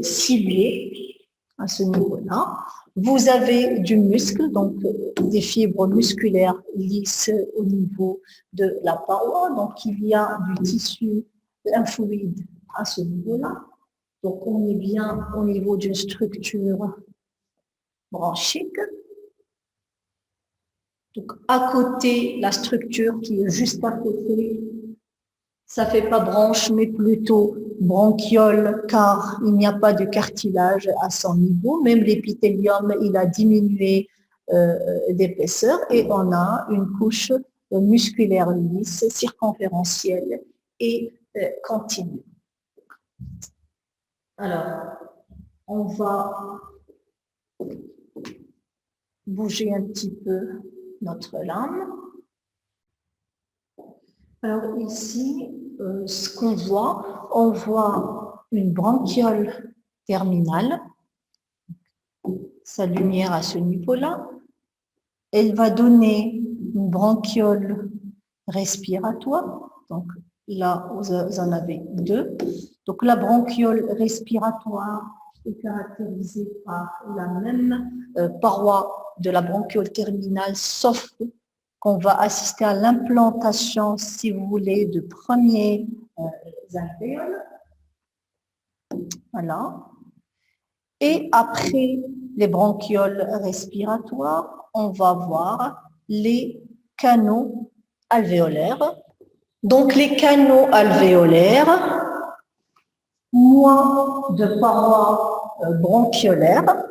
ciliées à ce niveau-là. Vous avez du muscle, donc des fibres musculaires lisses au niveau de la paroi. Donc il y a du tissu lymphoïde à ce niveau-là. Donc on est bien au niveau d'une structure bronchique. Donc à côté, la structure qui est juste à côté, ça fait pas branche, mais plutôt bronchiole, car il n'y a pas de cartilage à son niveau. Même l'épithélium, il a diminué d'épaisseur et on a une couche musculaire lisse, circonférentielle et continue. Alors, on va bouger un petit peu notre lame. Alors ici, ce qu'on voit, on voit une bronchiole terminale, sa lumière à ce niveau-là. Elle va donner une bronchiole respiratoire. Donc là, vous en avez deux. Donc la bronchiole respiratoire est caractérisée par la même paroi de la bronchiole terminale, sauf qu'on va assister à l'implantation, si vous voulez, de premiers alvéoles. Voilà. Et après les bronchioles respiratoires, on va voir les canaux alvéolaires. Donc les canaux alvéolaires, moins de parois bronchiolaires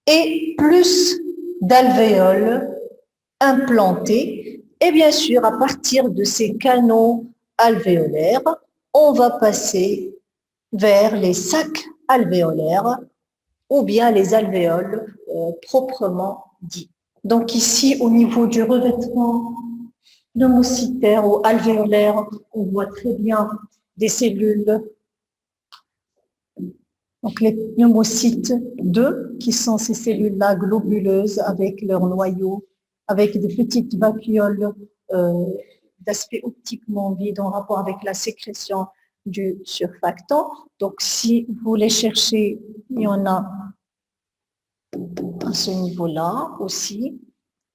et plus d'alvéoles implantés. Et bien sûr, à partir de ces canaux alvéolaires, on va passer vers les sacs alvéolaires ou bien les alvéoles proprement dits. Donc ici, au niveau du revêtement pneumocytaire ou alvéolaire, on voit très bien des cellules. Donc les pneumocytes 2, qui sont ces cellules-là globuleuses avec leur noyau, avec des petites vacuoles d'aspect optiquement vide en rapport avec la sécrétion du surfactant. Donc, si vous les cherchez, il y en a à ce niveau-là aussi.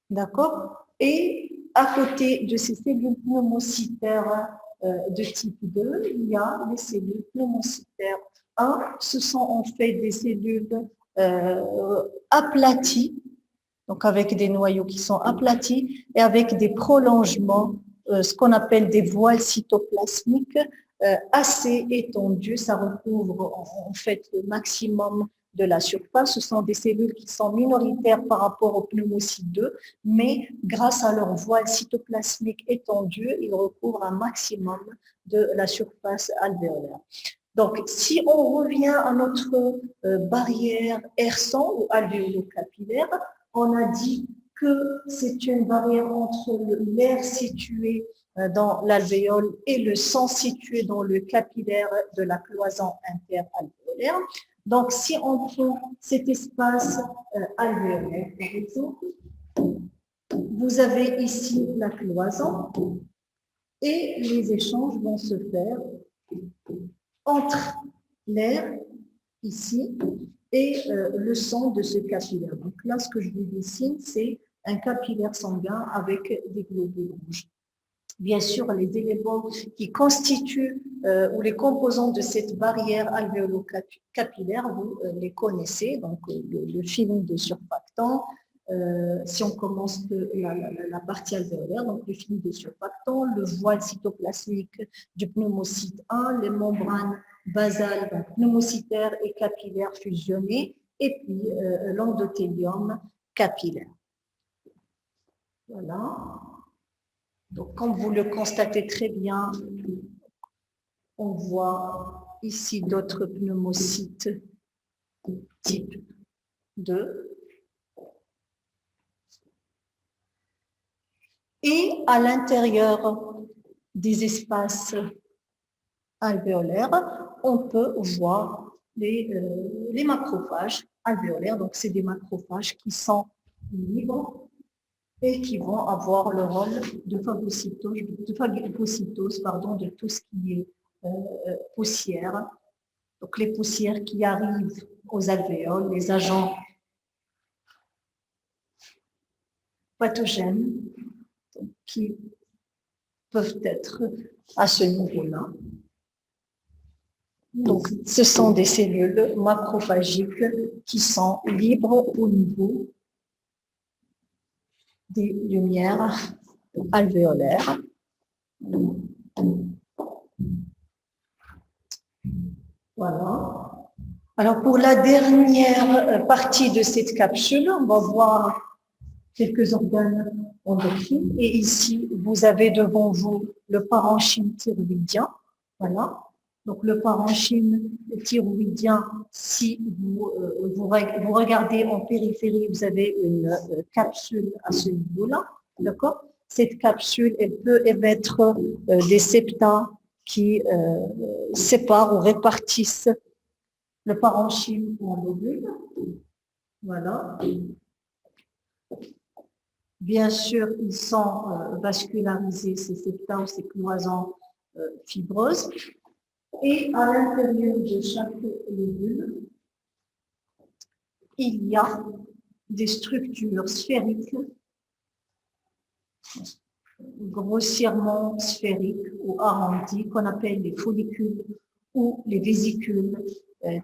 D'accord? Et à côté de ces cellules pneumocytaires de type 2, il y a les cellules pneumocytaires 1. Ce sont en fait des cellules aplaties, donc avec des noyaux qui sont aplatis et avec des prolongements, ce qu'on appelle des voiles cytoplasmiques assez étendues. Ça recouvre en fait le maximum de la surface. Ce sont des cellules qui sont minoritaires par rapport aux pneumocytes 2, mais grâce à leur voile cytoplasmique étendue, ils recouvrent un maximum de la surface alvéolaire. Donc, si on revient à notre barrière R100 ou alvéolo-capillaire, on a dit que c'est une barrière entre l'air situé dans l'alvéole et le sang situé dans le capillaire de la cloison interalvéolaire. Donc, si on prend cet espace alvéolaire, par exemple, vous avez ici la cloison et les échanges vont se faire entre l'air ici et le sang de ce capillaire. Donc là, ce que je vous dessine, c'est un capillaire sanguin avec des globules rouges. Bien sûr, les éléments qui constituent ou les composants de cette barrière alvéolo-capillaire, vous les connaissez, donc le film de surfactant. Si on commence de la partie alvéolaire, donc le film de surfactant, le voile cytoplasmique du pneumocyte 1, les membranes basales, donc pneumocytaires et capillaires fusionnés, et puis l'endothélium capillaire. Voilà. Donc, comme vous le constatez très bien, on voit ici d'autres pneumocytes type 2. Et à l'intérieur des espaces alvéolaires, on peut voir les macrophages alvéolaires. Donc, c'est des macrophages qui sont libres et qui vont avoir le rôle de phagocytose, de tout ce qui est poussière. Donc, les poussières qui arrivent aux alvéoles, les agents pathogènes qui peuvent être à ce niveau-là. Donc, ce sont des cellules macrophagiques qui sont libres au niveau des lumières alvéolaires. Voilà. Alors, pour la dernière partie de cette capsule, on va voir quelques organes endocriniens. Et ici, vous avez devant vous le parenchyme thyroïdien. Voilà. Donc, le parenchyme thyroïdien, si vous regardez en périphérie, vous avez une capsule à ce niveau-là. D'accord? Cette capsule, elle peut émettre des septa qui séparent ou répartissent le parenchyme en lobules. Voilà. Bien sûr, ils sont vascularisés, ces septa ou ces cloisons fibreuses. Et à l'intérieur de chaque lobule, il y a des structures sphériques, grossièrement sphériques ou arrondies, qu'on appelle les follicules ou les vésicules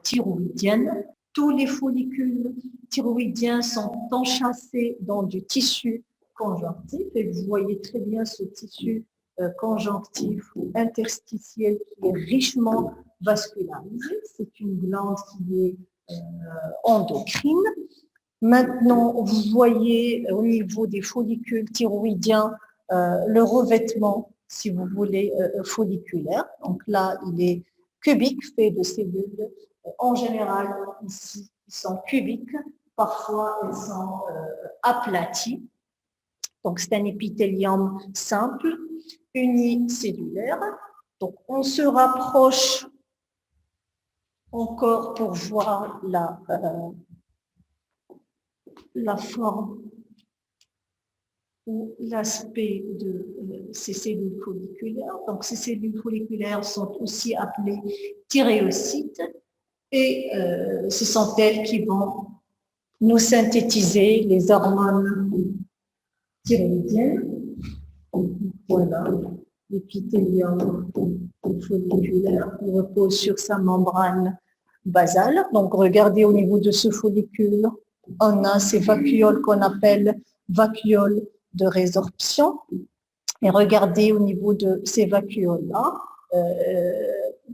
thyroïdiennes. Tous les follicules thyroïdiens sont enchâssés dans du tissu conjonctif et vous voyez très bien ce tissu conjonctif ou interstitiel qui est richement vascularisé. C'est une glande qui est endocrine. Maintenant, vous voyez au niveau des follicules thyroïdiens le revêtement, si vous voulez, folliculaire. Donc là, il est cubique, fait de cellules. En général, ici, ils sont cubiques. Parfois, elles sont aplaties. Donc, c'est un épithélium simple, unicellulaire. Donc, on se rapproche encore pour voir la forme ou l'aspect de ces cellules folliculaires. Donc, ces cellules folliculaires sont aussi appelées thyréocytes et ce sont elles qui vont nous synthétiser les hormones thyroïdiennes. Voilà, l'épithélium folliculaire qui repose sur sa membrane basale. Donc, regardez au niveau de ce follicule, on a ces vacuoles qu'on appelle vacuoles de résorption. Et regardez au niveau de ces vacuoles-là,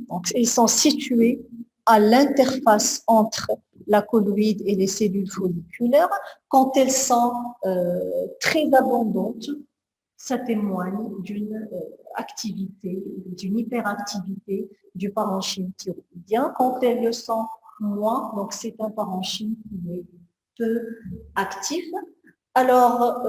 donc ils sont situés à l'interface entre la colloïde et les cellules folliculaires. Quand elles sont très abondantes, ça témoigne d'une activité, d'une hyperactivité du parenchyme thyroïdien. Quand elles le sont moins, donc c'est un parenchyme qui est peu actif. Alors,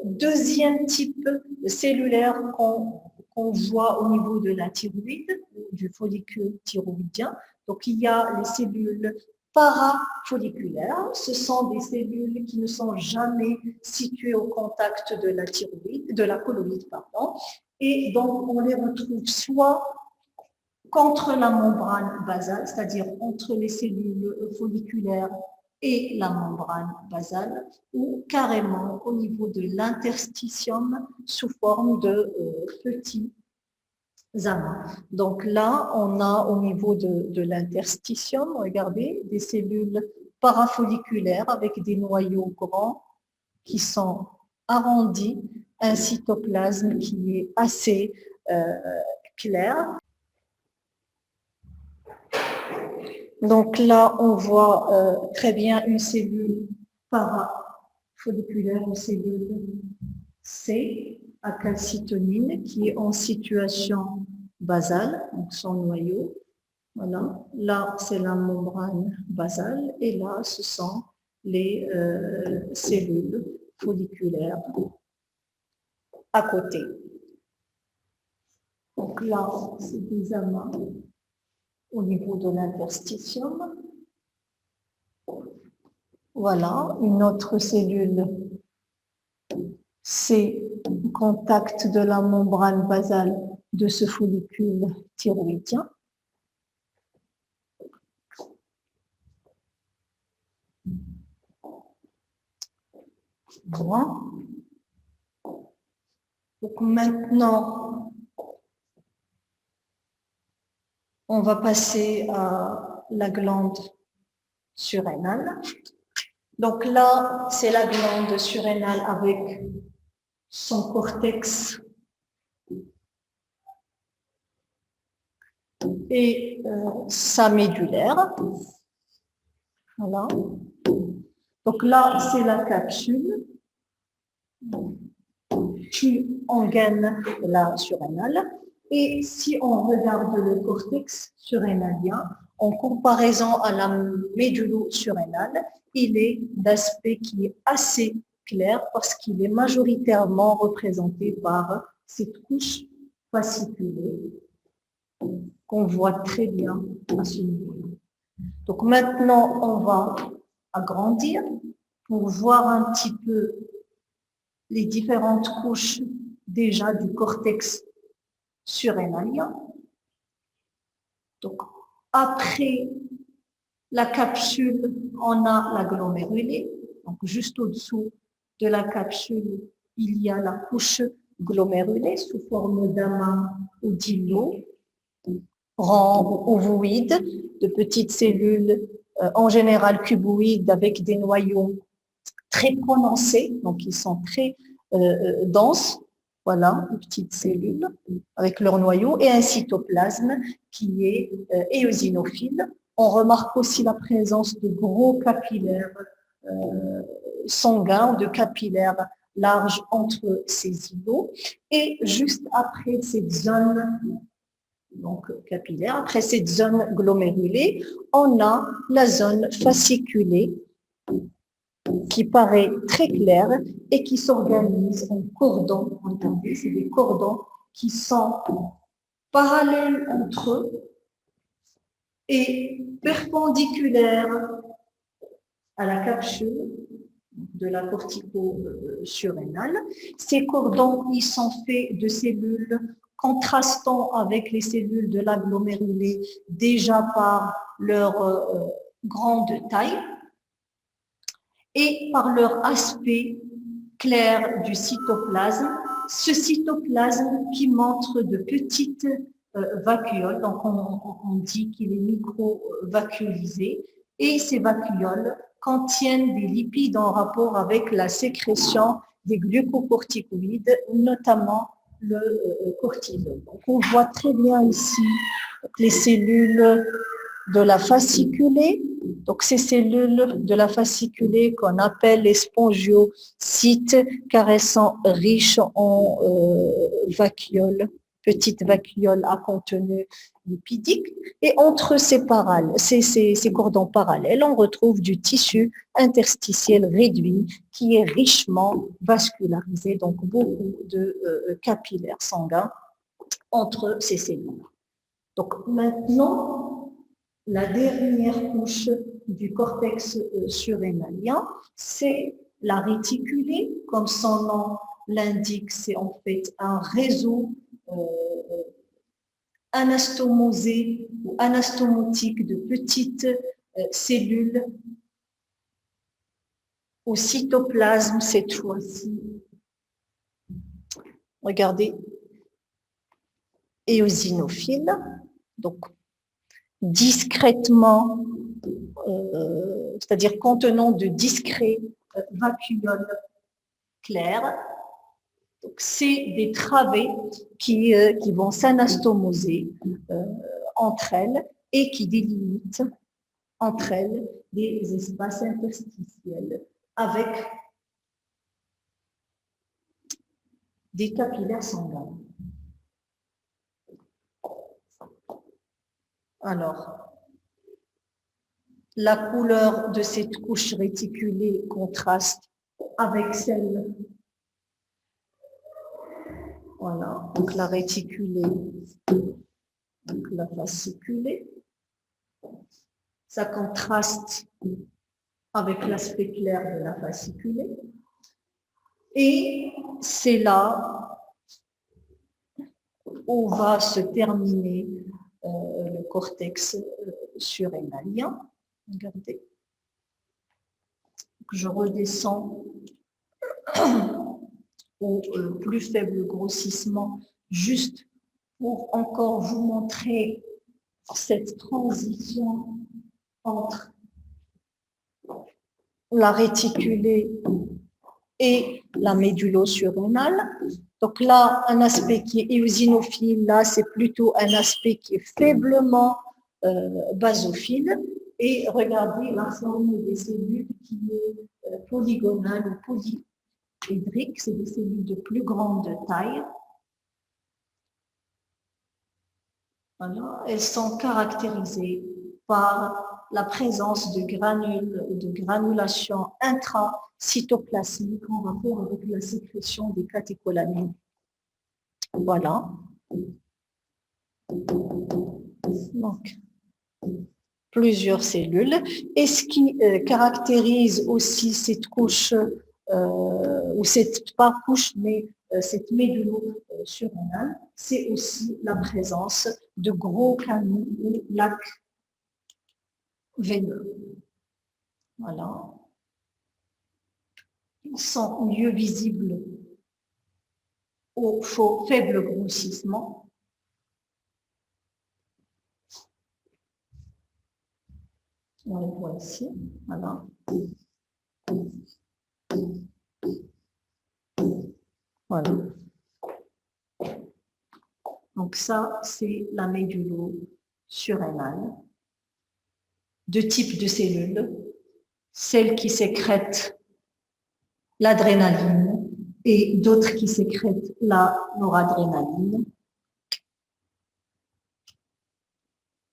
deuxième type cellulaire qu'on voit au niveau de la thyroïde, du follicule thyroïdien. Donc, il y a les cellules parafolliculaires. Ce sont des cellules qui ne sont jamais situées au contact de la thyroïde, de la colloïde, pardon. Et donc, on les retrouve soit contre la membrane basale, c'est-à-dire entre les cellules folliculaires et la membrane basale, ou carrément au niveau de l'interstitium sous forme de petits amas. Donc là, on a au niveau de l'interstitium, regardez, des cellules parafolliculaires avec des noyaux grands qui sont arrondis, un cytoplasme qui est assez clair. Donc là, on voit très bien une cellule parafolliculaire, une cellule C, à calcitonine, qui est en situation basale, donc son noyau. Voilà. Là, c'est la membrane basale et là, ce sont les cellules folliculaires à côté. Donc là, c'est des amas au niveau de l'interstitium. Voilà, une autre cellule, c'est le contact de la membrane basale de ce follicule thyroïdien. Voilà. Donc maintenant, on va passer à la glande surrénale. Donc là, c'est la glande surrénale avec son cortex et sa médulaire. Voilà. Donc là, c'est la capsule qui engaine la surrénale. Et si on regarde le cortex surrénalien, en comparaison à la médulo-surrénale, il est d'aspect qui est assez clair parce qu'il est majoritairement représenté par cette couche fasciculée qu'on voit très bien à ce niveau. Donc maintenant, on va agrandir pour voir un petit peu les différentes couches déjà du cortex surrénalien. Donc, après la capsule, on a la glomérulée. Donc, juste au-dessous de la capsule, il y a la couche glomérulée sous forme d'amas ou d'îlots, ronds ou ovoïdes, de petites cellules, en général cuboïdes, avec des noyaux très prononcés, donc ils sont très denses. Voilà, une petite cellule avec leur noyau et un cytoplasme qui est éosinophile. On remarque aussi la présence de gros capillaires sanguins ou de capillaires larges entre ces îlots. Et juste après cette zone donc capillaire, après cette zone glomérulée, on a la zone fasciculée qui paraît très clair et qui s'organise en cordons. Regardez, c'est des cordons qui sont parallèles entre eux et perpendiculaires à la capsule. de la cortico-surrénale. Ces cordons, ils sont faits de cellules contrastant avec les cellules de l'agglomérulé déjà par leur grande taille et par leur aspect clair du cytoplasme. Ce cytoplasme qui montre de petites vacuoles, donc on dit qu'il est micro-vacuolisé, et ces vacuoles contiennent des lipides en rapport avec la sécrétion des glucocorticoïdes, notamment le cortisol. Donc on voit très bien ici les cellules de la fasciculée. Donc ces cellules de la fasciculée qu'on appelle les spongiocytes, car elles sont riches en vacuoles, petites vacuoles à contenu lipidique. Et entre ces cordons parallèles, on retrouve du tissu interstitiel réduit qui est richement vascularisé, donc beaucoup de capillaires sanguins entre ces cellules. Donc maintenant, la dernière couche du cortex surrénalien, c'est la réticulée. Comme son nom l'indique, c'est en fait un réseau anastomosé ou anastomotique de petites cellules au cytoplasme cette fois-ci. Regardez, éosinophiles, donc discrètement, c'est-à-dire contenant de discrets vacuoles clairs. Donc, c'est des travées qui vont s'anastomoser entre elles et qui délimitent entre elles des espaces interstitiels avec des capillaires sanguins. Alors, la couleur de cette couche réticulée contraste avec celle, voilà, donc la réticulée, donc la fasciculée, ça contraste avec l'aspect clair de la fasciculée, et c'est là où va se terminer le cortex surrénalien. Regardez. Je redescends au plus faible grossissement, juste pour encore vous montrer cette transition entre la réticulée et la médullo-surrénale. Donc là, un aspect qui est éosinophile, là, c'est plutôt un aspect qui est faiblement basophile. Et regardez la forme des cellules qui est polygonale ou polyédrique, c'est des cellules de plus grande taille. Voilà. Elles sont caractérisées par la présence de granules, de granulation intracytoplasmique en rapport avec la sécrétion des catécholamines. Voilà. Donc, plusieurs cellules. Et ce qui caractérise aussi cette couche, ou cette, pas couche, mais cette médullo-surrénale, c'est aussi la présence de gros canaux ou lacs veineux. Voilà. Ils sont mieux visibles au faible grossissement. On les voit ici. Voilà. Voilà. Donc ça, c'est la médullo-surrénale. Deux types de cellules, celles qui sécrètent l'adrénaline et d'autres qui sécrètent la noradrénaline.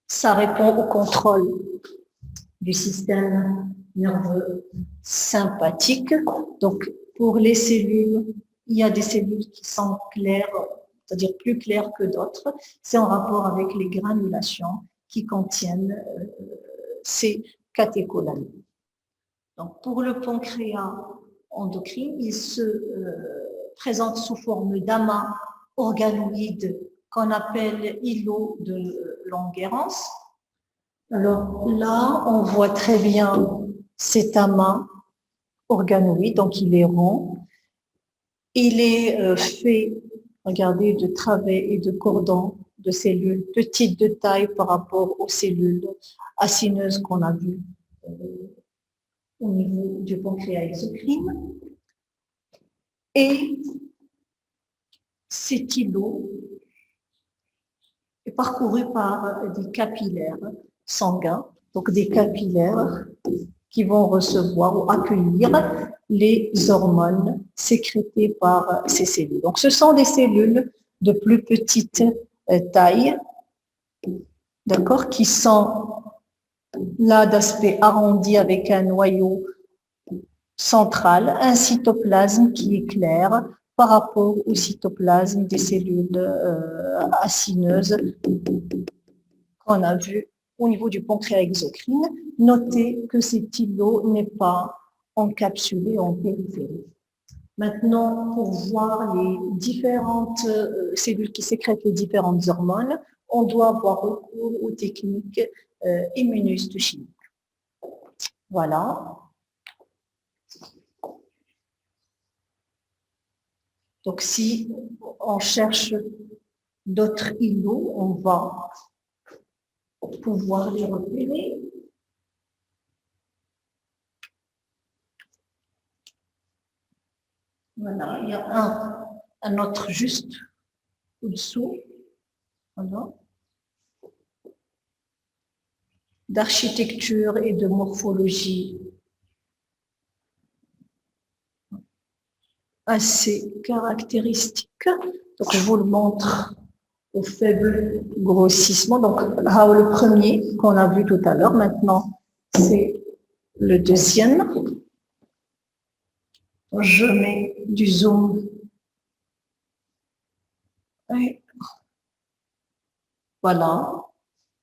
Ça répond au contrôle du système nerveux sympathique. Donc, pour les cellules, il y a des cellules qui sont claires, c'est-à-dire plus claires que d'autres. C'est en rapport avec les granulations qui contiennent ces catécholamines. Donc, pour le pancréas, endocrine. Il se présente sous forme d'amas organoïdes qu'on appelle îlots de Langerhans. Alors là, on voit très bien cet amas organoïde, donc il est rond. Il est fait, regardez, de travées et de cordons de cellules petites de taille par rapport aux cellules acineuses qu'on a vues au niveau du pancréas exocrine. Et cet îlot est parcouru par des capillaires sanguins, donc des capillaires qui vont recevoir ou accueillir les hormones sécrétées par ces cellules. Donc, ce sont des cellules de plus petite taille, d'accord, qui sont là d'aspect arrondi avec un noyau central, un cytoplasme qui est clair par rapport au cytoplasme des cellules acineuses qu'on a vu au niveau du pancréas exocrine. Notez que cet îlot n'est pas encapsulé en périphérie. Maintenant, pour voir les différentes cellules qui sécrètent les différentes hormones, on doit avoir recours aux techniques immunohistochimiques. Voilà. Donc, si on cherche d'autres îlots, on va pouvoir les repérer. Voilà, il y a un autre juste au-dessous. Voilà. D'architecture et de morphologie assez caractéristique. Donc, je vous le montre au faible grossissement. Donc, là, le premier qu'on a vu tout à l'heure, maintenant, c'est le deuxième. Je mets du zoom. Et voilà,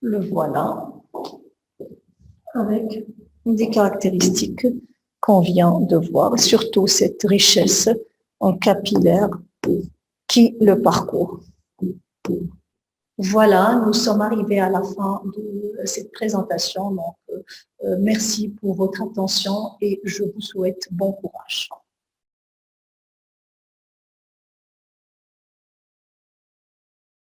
le voilà, avec des caractéristiques qu'on vient de voir, surtout cette richesse en capillaire qui le parcourt. Voilà, nous sommes arrivés à la fin de cette présentation. Donc, merci pour votre attention et je vous souhaite bon courage.